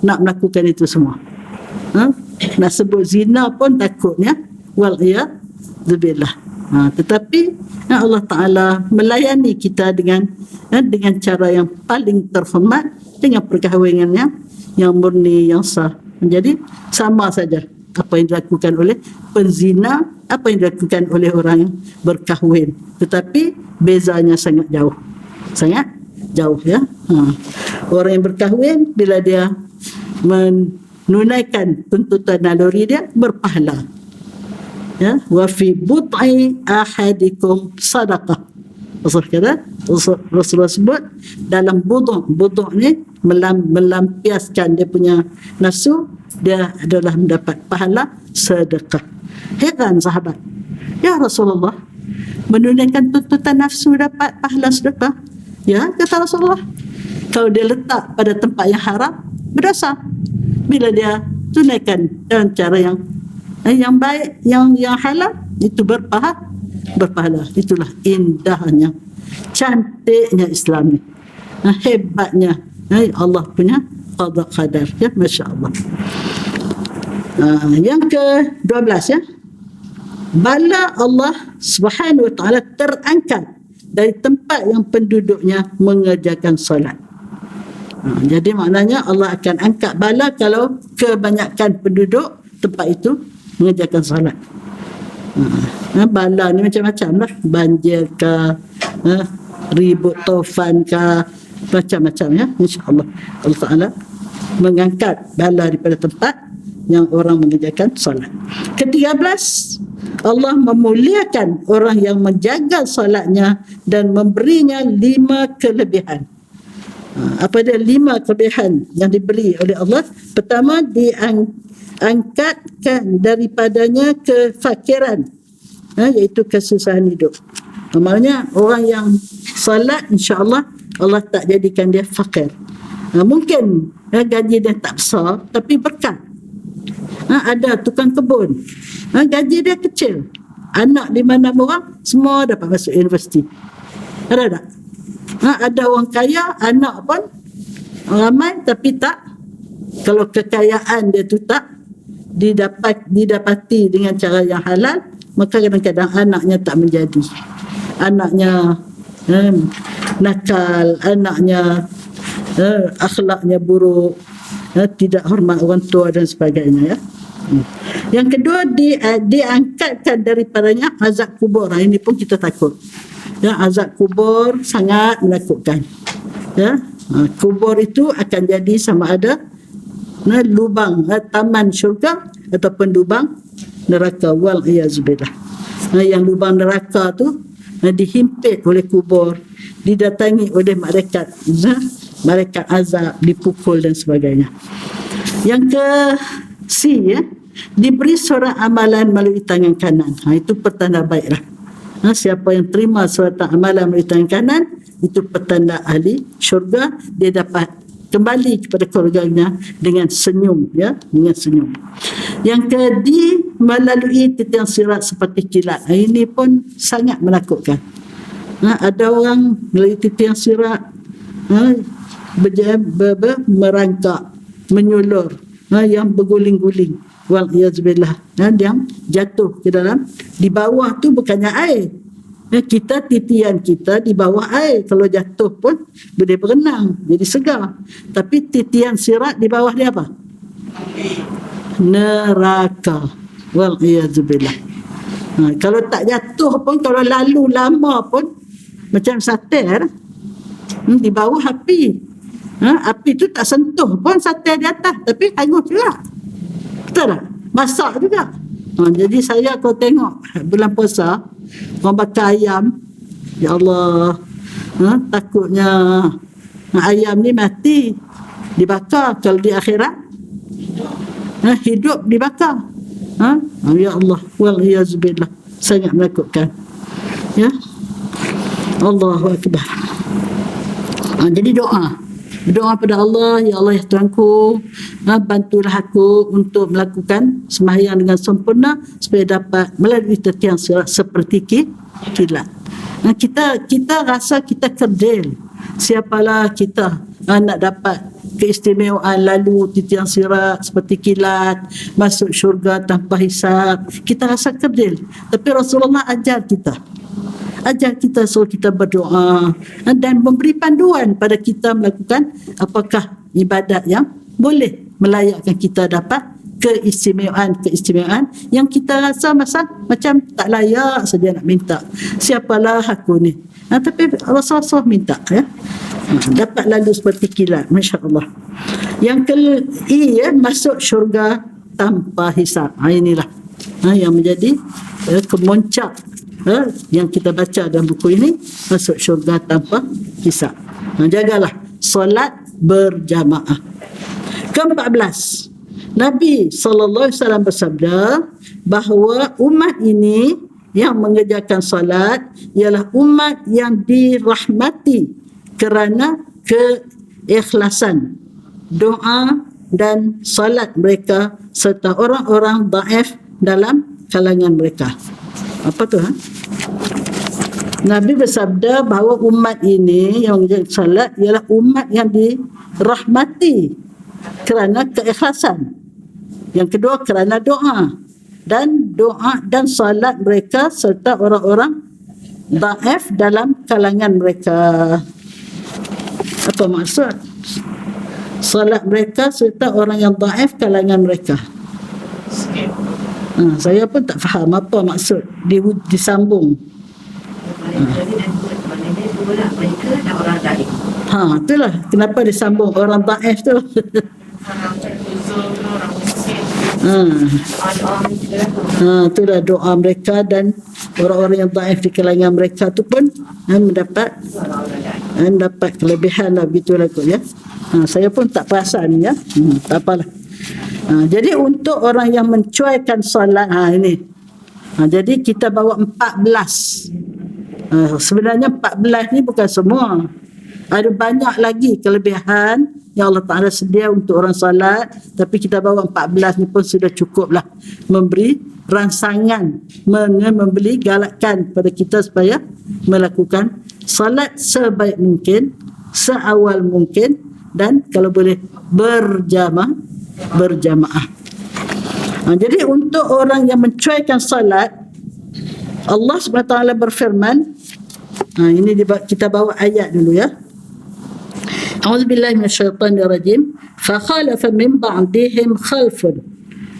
nak melakukan itu semua? Nak sebut zina pun takutnya, wal iyadzubillah. Tetapi Allah Ta'ala melayani kita dengan cara yang paling terhormat, dengan perkahwinannya yang murni, yang sah. Jadi sama saja apa yang dilakukan oleh penzina, apa yang dilakukan oleh orang yang berkahwin, tetapi bezanya sangat jauh ya. Orang yang berkahwin, bila dia menunaikan tuntutan naluri dia, berpahala. Ya, wa fi bud'i ahadikum sadaqah. Rasulullah sebut dalam buduk ni melampiaskan dia punya nafsu, dia adalah mendapat pahala sedekah. Heran sahabat, ya Rasulullah, menunaikan tuntutan nafsu dapat pahala sedekah? Ya, kata Rasulullah, kalau dia letak pada tempat yang haram, berdosa. Bila dia tunaikan dengan cara yang baik, yang halal, itu berpahala. Itulah indahnya, cantiknya Islam ni, hebatnya Allah punya qada qadar, ya, masya-Allah. Yang ke-12 ya, bala Allah Subhanahu wa taala terangkat dari tempat yang penduduknya mengerjakan solat. Jadi maknanya Allah akan angkat bala kalau kebanyakan penduduk tempat itu mengerjakan solat. Bala ni macam-macam lah, banjir ke, ribut taufan ke, macam-macam ya. InsyaAllah Allah Ta'ala mengangkat bala daripada tempat yang orang mengerjakan solat. Ke-13, Allah memuliakan orang yang menjaga solatnya dan memberinya 5 kelebihan. Apa dia 5 kelebihan yang diberi oleh Allah? Pertama, diangkatkan daripadanya kefakiran, iaitu kesusahan hidup. Maknanya orang yang salat, insya-Allah Allah tak jadikan dia fakir. Mungkin gaji dia tak besar, tapi berkat. Ada tukang kebun, gaji dia kecil, anak di mana orang semua dapat masuk universiti. Ada tak? Ada orang kaya, anak pun ramai, tapi tak, kalau kekayaan dia tu tak didapati dengan cara yang halal, maka kadang-kadang anaknya tak menjadi. Anaknya nakal, anaknya akhlaknya buruk, tidak hormat orang tua dan sebagainya ya. Yang kedua, diangkatkan daripadanya azab kubur. Ini pun kita takut ya, azab kubur sangat menakutkan ya. Kubur itu akan jadi sama ada lubang taman syurga ataupun lubang neraka, wal iyazbillah. Yang lubang neraka tu dihimpit oleh kubur, didatangi oleh malaikat azab, dipukul dan sebagainya. Yang ke C ya, diberi surat amalan melalui tangan kanan. Itu pertanda baiklah. Siapa yang terima surat amalan melalui tangan kanan, itu pertanda ahli syurga. Dia dapat kembali kepada keluarganya dengan senyum ya, dengan senyum. Yang ke D, melalui titian sirat seperti kilat. Ini pun sangat menakutkan. Ada orang melalui titian sirat merangkak, menyulur, yang berguling-guling, wal iyazbillah, yang jatuh ke dalam, di bawah tu bukannya air, kita titian kita di bawah air, kalau jatuh pun boleh berenang jadi segar, tapi titian sirat di bawah dia apa? Neraka. Wal-iyazubillah. Kalau tak jatuh pun, kalau lalu lama pun macam satir di bawah api. Api tu tak sentuh pun satir di atas, tapi hangus juga. Betul tak? Masak juga. Jadi saya kalau tengok bulan puasa orang bakar ayam, ya Allah, takutnya ayam ni mati dibakar. Kalau di akhirat hidup dibakar. Ya Allah, wal-iyazubillah, sangat menakutkan. Ya, Allahu Akbar. Jadi doa pada Allah, ya Allah ya Tuhanku, bantulah aku untuk melakukan sembahyang dengan sempurna supaya dapat melalui tetiang sirat seperti kilat. Kita rasa kita kerdil. Siapalah kita nak dapat keistimewaan lalu titian sirat seperti kilat, masuk syurga tanpa hisab. Kita rasa kerdil, tapi Rasulullah ajar kita suruh kita berdoa dan memberi panduan pada kita melakukan apakah ibadat yang boleh melayakkan kita dapat keistimewaan yang kita rasa macam tak layak saja nak minta. Siapalah aku ni, tapi Rasulullah minta, ya, dapat lalu seperti kilat, masya-Allah. Yang masuk syurga tanpa hisab. Inilah yang menjadi kemuncak yang kita baca dalam buku ini, masuk syurga tanpa hisab. Jagalah solat berjamaah. Ke-14, Nabi SAW bersabda bahawa umat ini yang mengerjakan solat ialah umat yang dirahmati kerana keikhlasan doa dan solat mereka serta orang-orang dhaif dalam kalangan mereka. Apa tu? Nabi bersabda bahawa umat ini yang mengerjakan solat ialah umat yang dirahmati kerana keikhlasan. Yang kedua kerana doa dan solat mereka serta orang-orang dhaif dalam kalangan mereka. Apa maksud? Solat mereka serta orang yang dhaif kalangan mereka. Saya pun tak faham apa maksud disambung. Itulah kenapa disambung orang dhaif tu. Itulah doa mereka dan orang-orang yang dhaif di kalangan mereka tu pun mendapat kelebihan lah, begitulah kot, ya. Saya pun tak perasan, ya. Tak apalah. Jadi untuk orang yang mencuaikan solat, ini. Jadi kita bawa 14. Sebenarnya 14 ni bukan semua. Ada banyak lagi kelebihan yang Allah Ta'ala sedia untuk orang solat, tapi kita bawa 14 ni pun sudah cukup lah memberi rangsangan, memberi galakan pada kita supaya melakukan solat sebaik mungkin, seawal mungkin, dan kalau boleh berjamaah. Jadi untuk orang yang mencuaikan solat, Allah SWT berfirman, ini kita bawa ayat dulu, ya. A'udzubillahi minasyaitonirrajim. Fa khalafa min ba'dihim khalfun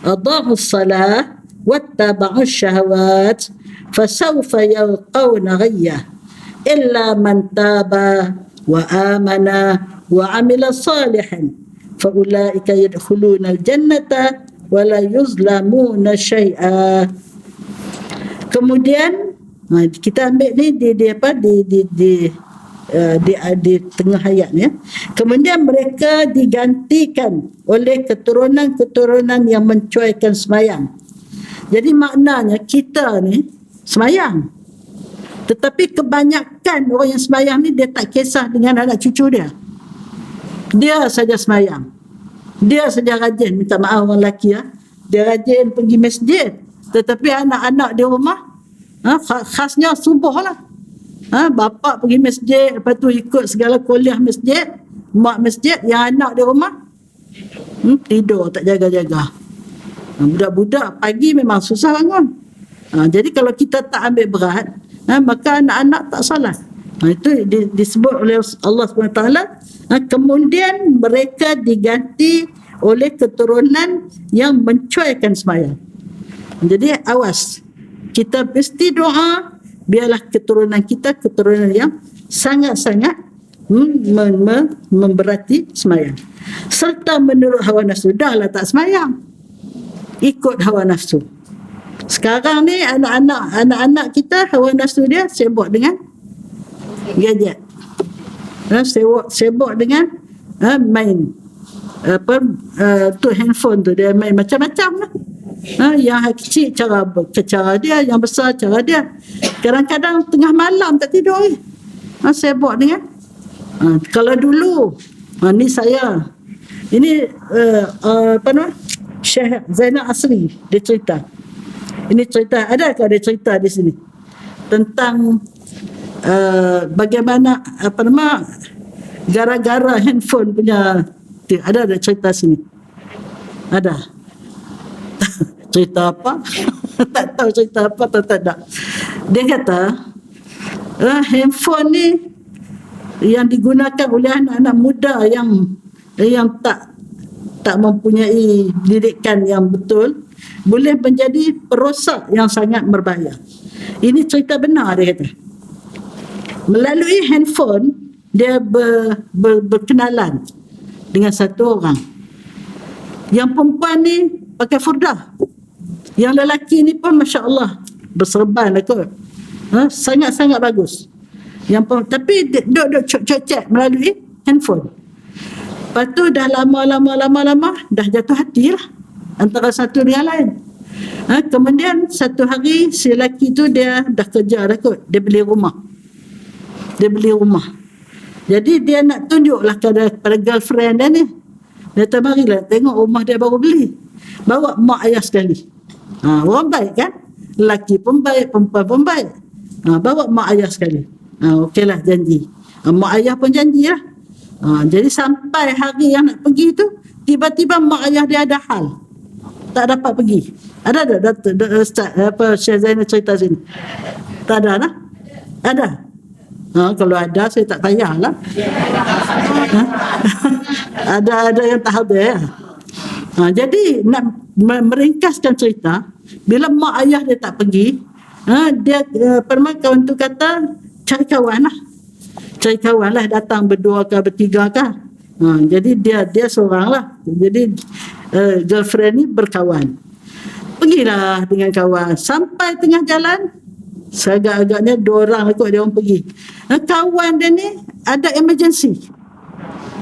adha'u as-salah wattaba'u asy-syahawat fasawfa yalqawna ghayya illa man taba wa amana wa 'amila salihan fa ulaika yadkhuluna al-jannata wa la yuzlamuna syai'a. Kemudian kita ambil ni di tengah ayat ni, ya. Kemudian mereka digantikan oleh keturunan-keturunan yang mencuaikan sembahyang. Jadi maknanya kita ni sembahyang, tetapi kebanyakan orang yang sembahyang ni dia tak kisah dengan anak cucu dia. Dia saja sembahyang, dia saja rajin, minta maaf orang lelaki, ya. Dia rajin pergi masjid, tetapi anak-anak di rumah khasnya subuh lah. Bapa pergi masjid, lepas tu ikut segala kuliah masjid, mak masjid, yang anak di rumah tidur, tak jaga-jaga. Budak-budak pagi memang susah bangun. Jadi kalau kita tak ambil berat, maka anak-anak tak salat. Itu disebut oleh Allah SWT. Kemudian mereka diganti oleh keturunan yang mencuaikan sembahyang. Jadi awas, kita mesti doa biarlah keturunan kita keturunan yang sangat-sangat memberati semayang. Serta menurut hawa nafsu, dahlah tak semayang, ikut hawa nafsu. Sekarang ni anak-anak kita hawa nafsu dia sibuk dengan gadget, sibuk dengan main tu handphone tu, dia main macam-macam lah. Yang kecil cara dia, yang besar cara dia. Kadang-kadang tengah malam tak tidur sibuk dengan kalau dulu ni saya ini apa nama Syekh Zainal Asri dia cerita. Ini cerita, adakah dia cerita di sini tentang bagaimana apa nama gara-gara handphone punya, ada cerita sini? Ada cerita apa? Tak tahu cerita apa, tak ada. Dia kata handphone ni yang digunakan oleh anak-anak muda yang tak mempunyai didikan yang betul boleh menjadi perosak yang sangat berbahaya. Ini cerita benar, dia kata. Melalui handphone dia berkenalan dengan satu orang. Yang perempuan ni pakai furdah, yang lelaki ni pun Masya Allah berserban lah kot, sangat-sangat bagus. Tapi duduk chat melalui handphone. Lepas tu dah lama dah jatuh hati lah antara satu dengan lain. Kemudian satu hari si lelaki tu dia dah kerja dah kot, dia beli rumah. Jadi dia nak tunjuklah pada girlfriend dia ni. Dia kata, marilah tengok rumah dia baru beli, bawa mak ayah sekali. Orang baik kan, lelaki pun baik, perempuan pun baik. Bawa mak ayah sekali. Okeylah, janji. Mak ayah pun janji lah. Jadi sampai hari yang nak pergi tu, tiba-tiba mak ayah dia ada hal, tak dapat pergi. Ada Ustaz Syekh Zainal cerita sini? Tak ada lah? Ada? Kalau ada saya tak payahlah. Ada yang tak hadir. Jadi nak meringkaskan cerita, bila mak ayah dia tak pergi, dia kawan tu kata cari kawan lah, datang berdua ke bertiga ke. Jadi dia seorang lah. Jadi girlfriend ni berkawan. Pergilah dengan kawan, sampai tengah jalan, agak-agaknya 2 orang ikut dia orang pergi. Kawan dia ni ada emergency,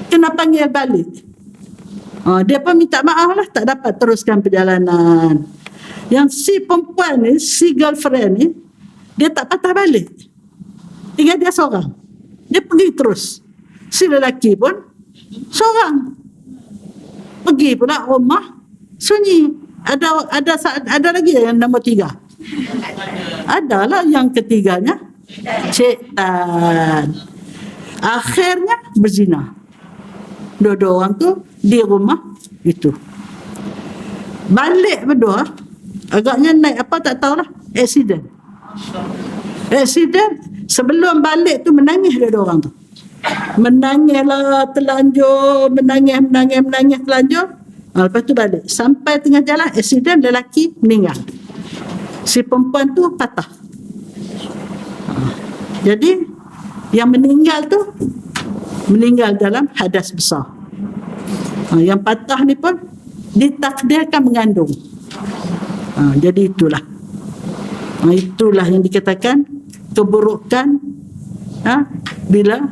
kena panggil balik. Dia pun minta maaf lah, tak dapat teruskan perjalanan. Yang si perempuan ni, si girlfriend ni, dia tak patah balik, tinggal dia seorang. Dia pergi terus. Si lelaki pun seorang, pergi pula rumah sunyi. Ada lagi yang nombor 3. Adalah yang ketiganya syaitan. Akhirnya berzina. Dua-dua orang tu di rumah itu. Balik berdua, agaknya naik apa tak tahulah, accident. Sebelum balik tu menangis dua-dua orang tu. Menangislah, telanjur, menangis telanjur. Lepas tu balik, sampai tengah jalan accident, lelaki meninggal, si perempuan tu patah. Jadi yang meninggal tu meninggal dalam hadas besar. Yang patah ni pun ditakdirkan mengandung. Jadi itulah yang dikatakan keburukan bila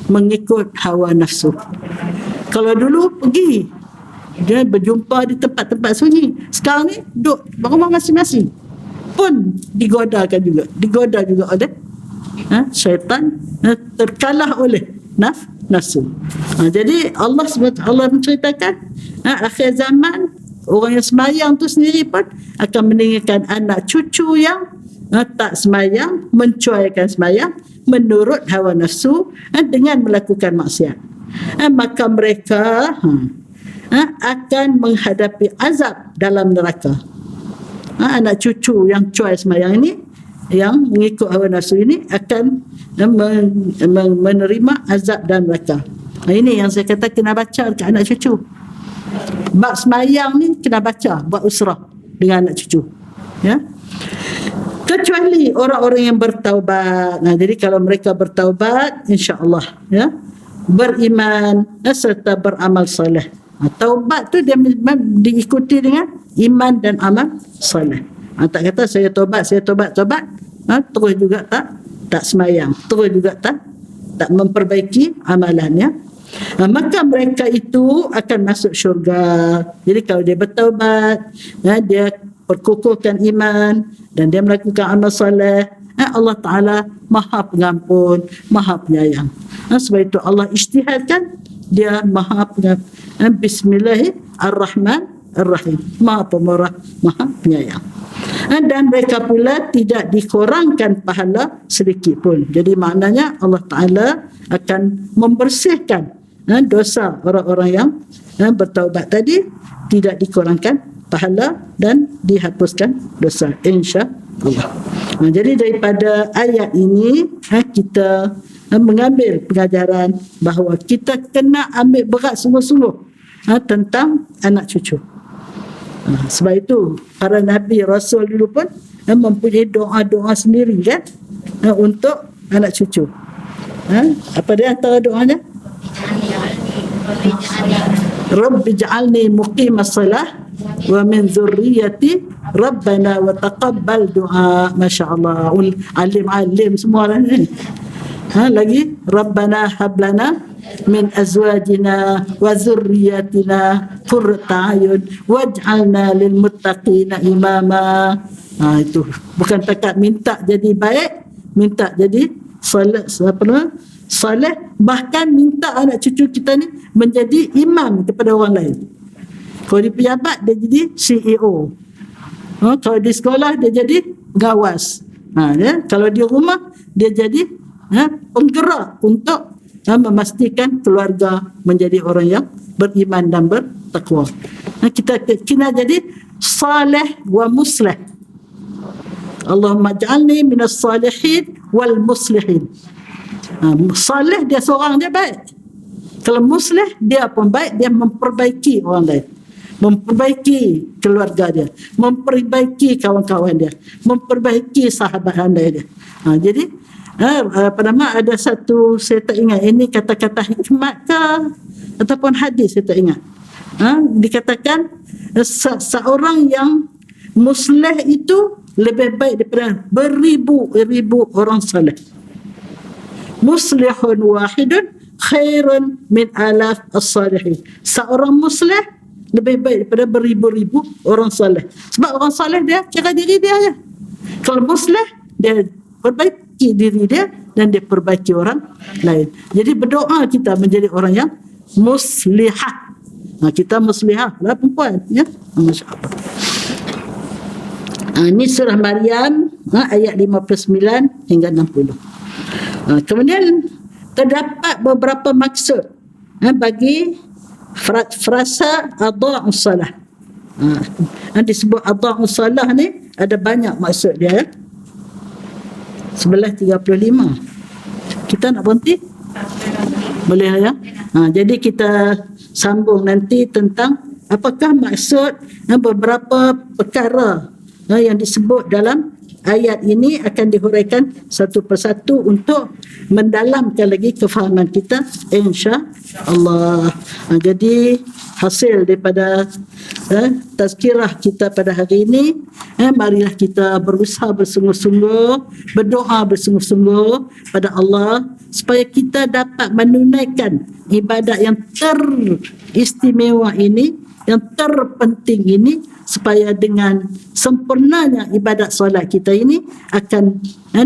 mengikut hawa nafsu. Kalau dulu pergi dia berjumpa di tempat-tempat sunyi, sekarang ni duduk rumah masing-masing pun digoda juga oleh syaitan, terkalah oleh nafsu. Jadi Allah menceritakan akhir zaman orang yang semayang tu sendiri pun akan meninggalkan anak cucu yang tak semayang, mencuaikan semayang menurut hawa nafsu dengan melakukan maksiat. Maka mereka akan menghadapi azab dalam neraka. Anak cucu yang cuai semayang ini, yang mengikut hawa nafsu ini, akan menerima azab dan neraka. Ini yang saya kata kena baca dekat anak cucu. Bab semayang ni kena baca, buat usrah dengan anak cucu. Ya. Kecuali orang-orang yang bertaubat. Nah, jadi kalau mereka bertaubat, insya-Allah ya, beriman serta beramal soleh. Taubat tu dia diikuti dengan iman dan amal soleh. Tak kata saya tobat. Terus juga tak semayang, terus juga tak memperbaiki amalannya. Maka mereka itu akan masuk syurga. Jadi kalau dia bertaubat, dia perkukuhkan iman dan dia melakukan amal soleh, Allah Ta'ala Maha Pengampun, Maha Penyayang. Sebab itu Allah ijtihadkan, dia Maha Pengampun. Bismillahirrahmanirrahim, Maha Pemurah, Maha Penyayang. Dan mereka pula tidak dikurangkan pahala sedikit pun. Jadi maknanya Allah Ta'ala akan membersihkan dosa orang-orang yang bertaubat tadi, tidak dikurangkan pahala dan dihapuskan dosa, insya-Allah. Jadi daripada ayat ini kita mengambil pengajaran bahawa kita kena ambil berat sungguh-sungguh tentang anak cucu. Sebab itu para Nabi Rasul dulu pun mempunyai doa-doa sendiri kan, untuk anak cucu. Apa dia antara doanya? Rabbi ij'alni muqimas salah wa min dzurriyyati rabbana wa taqabbal du'a. Masya-Allah, alim semua orang ni. Lagi Rabbana hablana min azwajina wa dzurriyyatina qurrata a'yun waj'alna lil muttaqina imama. Itu bukan takat minta jadi baik, minta jadi saleh, bahkan minta anak cucu kita ni menjadi imam kepada orang lain. Kalau di pejabat dia jadi CEO. Kalau di sekolah dia jadi pengawas. Kalau di rumah dia jadi penggerak untuk memastikan keluarga menjadi orang yang beriman dan bertakwa. Kita kena jadi saleh wa muslih. Allahumma ij'alni minas salihin wal muslihin. Saleh dia seorang dia baik. Kalau muslih dia pun baik, dia memperbaiki orang lain, memperbaiki keluarga dia, memperbaiki kawan-kawan dia, memperbaiki sahabat anda dia. Jadi ada satu, saya tak ingat ini kata-kata hikmat ke ataupun hadis, saya tak ingat. Dikatakan seorang yang muslih itu lebih baik daripada beribu-ribu orang saleh. Muslihun wahidun khairun min alaf as-salihin. Seorang muslih lebih baik daripada beribu-ribu orang saleh. Sebab orang saleh dia kira diri dia aja. Kalau muslih dia perbaiki diri dia dan dia perbaiki orang lain. Jadi berdoa kita menjadi orang yang muslihah. Kita muslihah lah perempuan ya. Masya-Allah. Ini surah Maryam ayat 59 hingga 60. Kemudian terdapat beberapa maksud bagi frasa adha'us salah. Disebut adha'us salah ni ada banyak maksud dia. 11.35. Kita nak berhenti? Boleh ya? Jadi kita sambung nanti tentang apakah maksud beberapa perkara yang disebut dalam ayat ini, akan dihuraikan satu persatu untuk mendalamkan lagi kefahaman kita, insya-Allah. Jadi hasil daripada tazkirah kita pada hari ini, marilah kita berusaha bersungguh-sungguh, berdoa bersungguh-sungguh pada Allah supaya kita dapat menunaikan ibadat yang teristimewa ini, yang terpenting ini, supaya dengan sempurnanya ibadat solat kita ini akan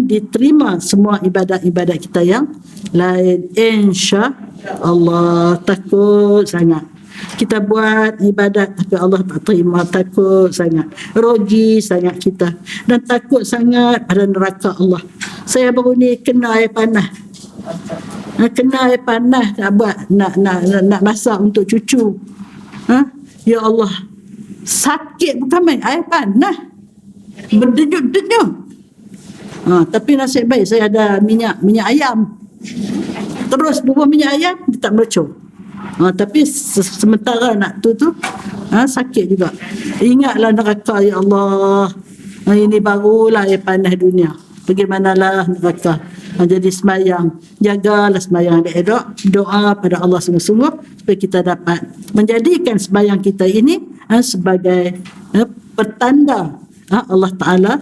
diterima semua ibadat-ibadat kita yang lain, insya-Allah. Takut sangat kita buat ibadat tapi Allah tak terima, takut sangat, rugi sangat kita, dan takut sangat pada neraka Allah. Saya baru ni kena air panas, nak buat nak masak untuk cucu. Ya Allah, sakit bukan main, air panas, berdenyut-denyut. Tapi nasib baik saya ada minyak ayam. Terus bubuh minyak ayam, dia tak melecur. Tapi sementara nak tu sakit juga. Ingatlah neraka, ya Allah. Ini barulah air panas dunia. Bagaimanalah neraka. Jadi semayang, jagalah semayang yang elok, doa pada Allah sungguh-sungguh supaya kita dapat menjadikan semayang kita ini sebagai pertanda Allah Ta'ala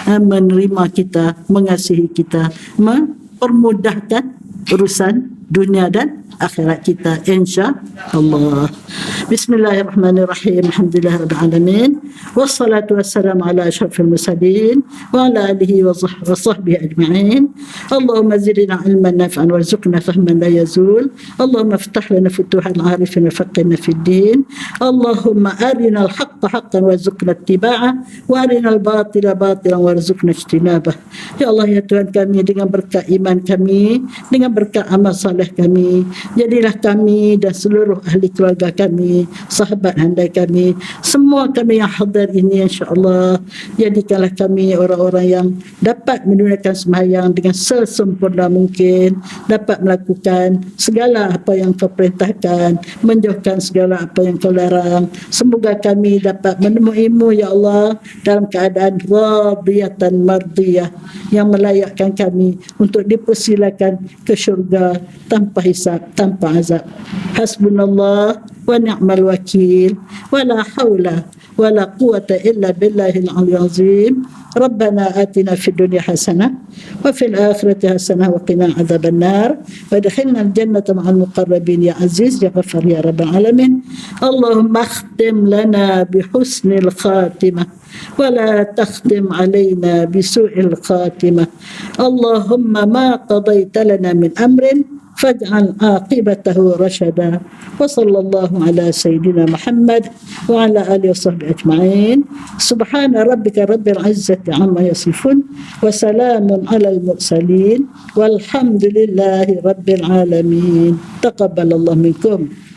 menerima kita, mengasihi kita, mempermudahkan urusan dunia dan akhirat kita, insya-Allah. Bismillahirrahmanirrahim. Alhamdulillahirabbil alamin. Wassalatu wassalamu ala asyrafil mursalin wa ala alihi wa sahbihi ajma'in. Allahumma zidna ilman nafi'an warzuqna fahman la yazul. Allahumma iftah lana futuhal 'arifin wa faqihna fid din. Allahumma arina al-haqqa haqqan warzuqna ittiba'ah wa arina al-batila batilan warzuqna ijtinabah. Ya Allah, ya Tuhan kami, dengan berkat iman kami, dengan berkat amal saleh kami, jadilah kami dan seluruh ahli keluarga kami, sahabat handai kami, semua kami yang hadir ini, insya-Allah jadikanlah kami orang-orang yang dapat menunaikan sembahyang dengan sesempurna mungkin, dapat melakukan segala apa yang kau perintahkan, menjauhkan segala apa yang kau larang. Semoga kami dapat menemuimu ya Allah dalam keadaan radiyatan mardiyah, yang melayakkan kami untuk dipersilakan ke syurga tanpa hisab, tanpa azab. Hasbunallah wa ni'mal wakil, wa la hawla wa la quwata illa billahil aliyyil azim. Rabbana atina fid dunya hasanah wa fil akhirati hasanah wa qina adzabannar wa adkhilna al-jannata ma'al muqarrabin ya aziz ya ghafar ya rabbal alamin. Allahumma akhtim lana bi husnil khatimah ولا تختم علينا بسوء الخاتمة. اللهم ما قضيت لنا من أمر فاجعل عاقبته رشدا. وصلى الله على سيدنا محمد وعلى آله وصحبه أجمعين. سبحان ربك رب العزة عما يصفون وسلام على المرسلين والحمد لله رب العالمين. تقبل الله منكم.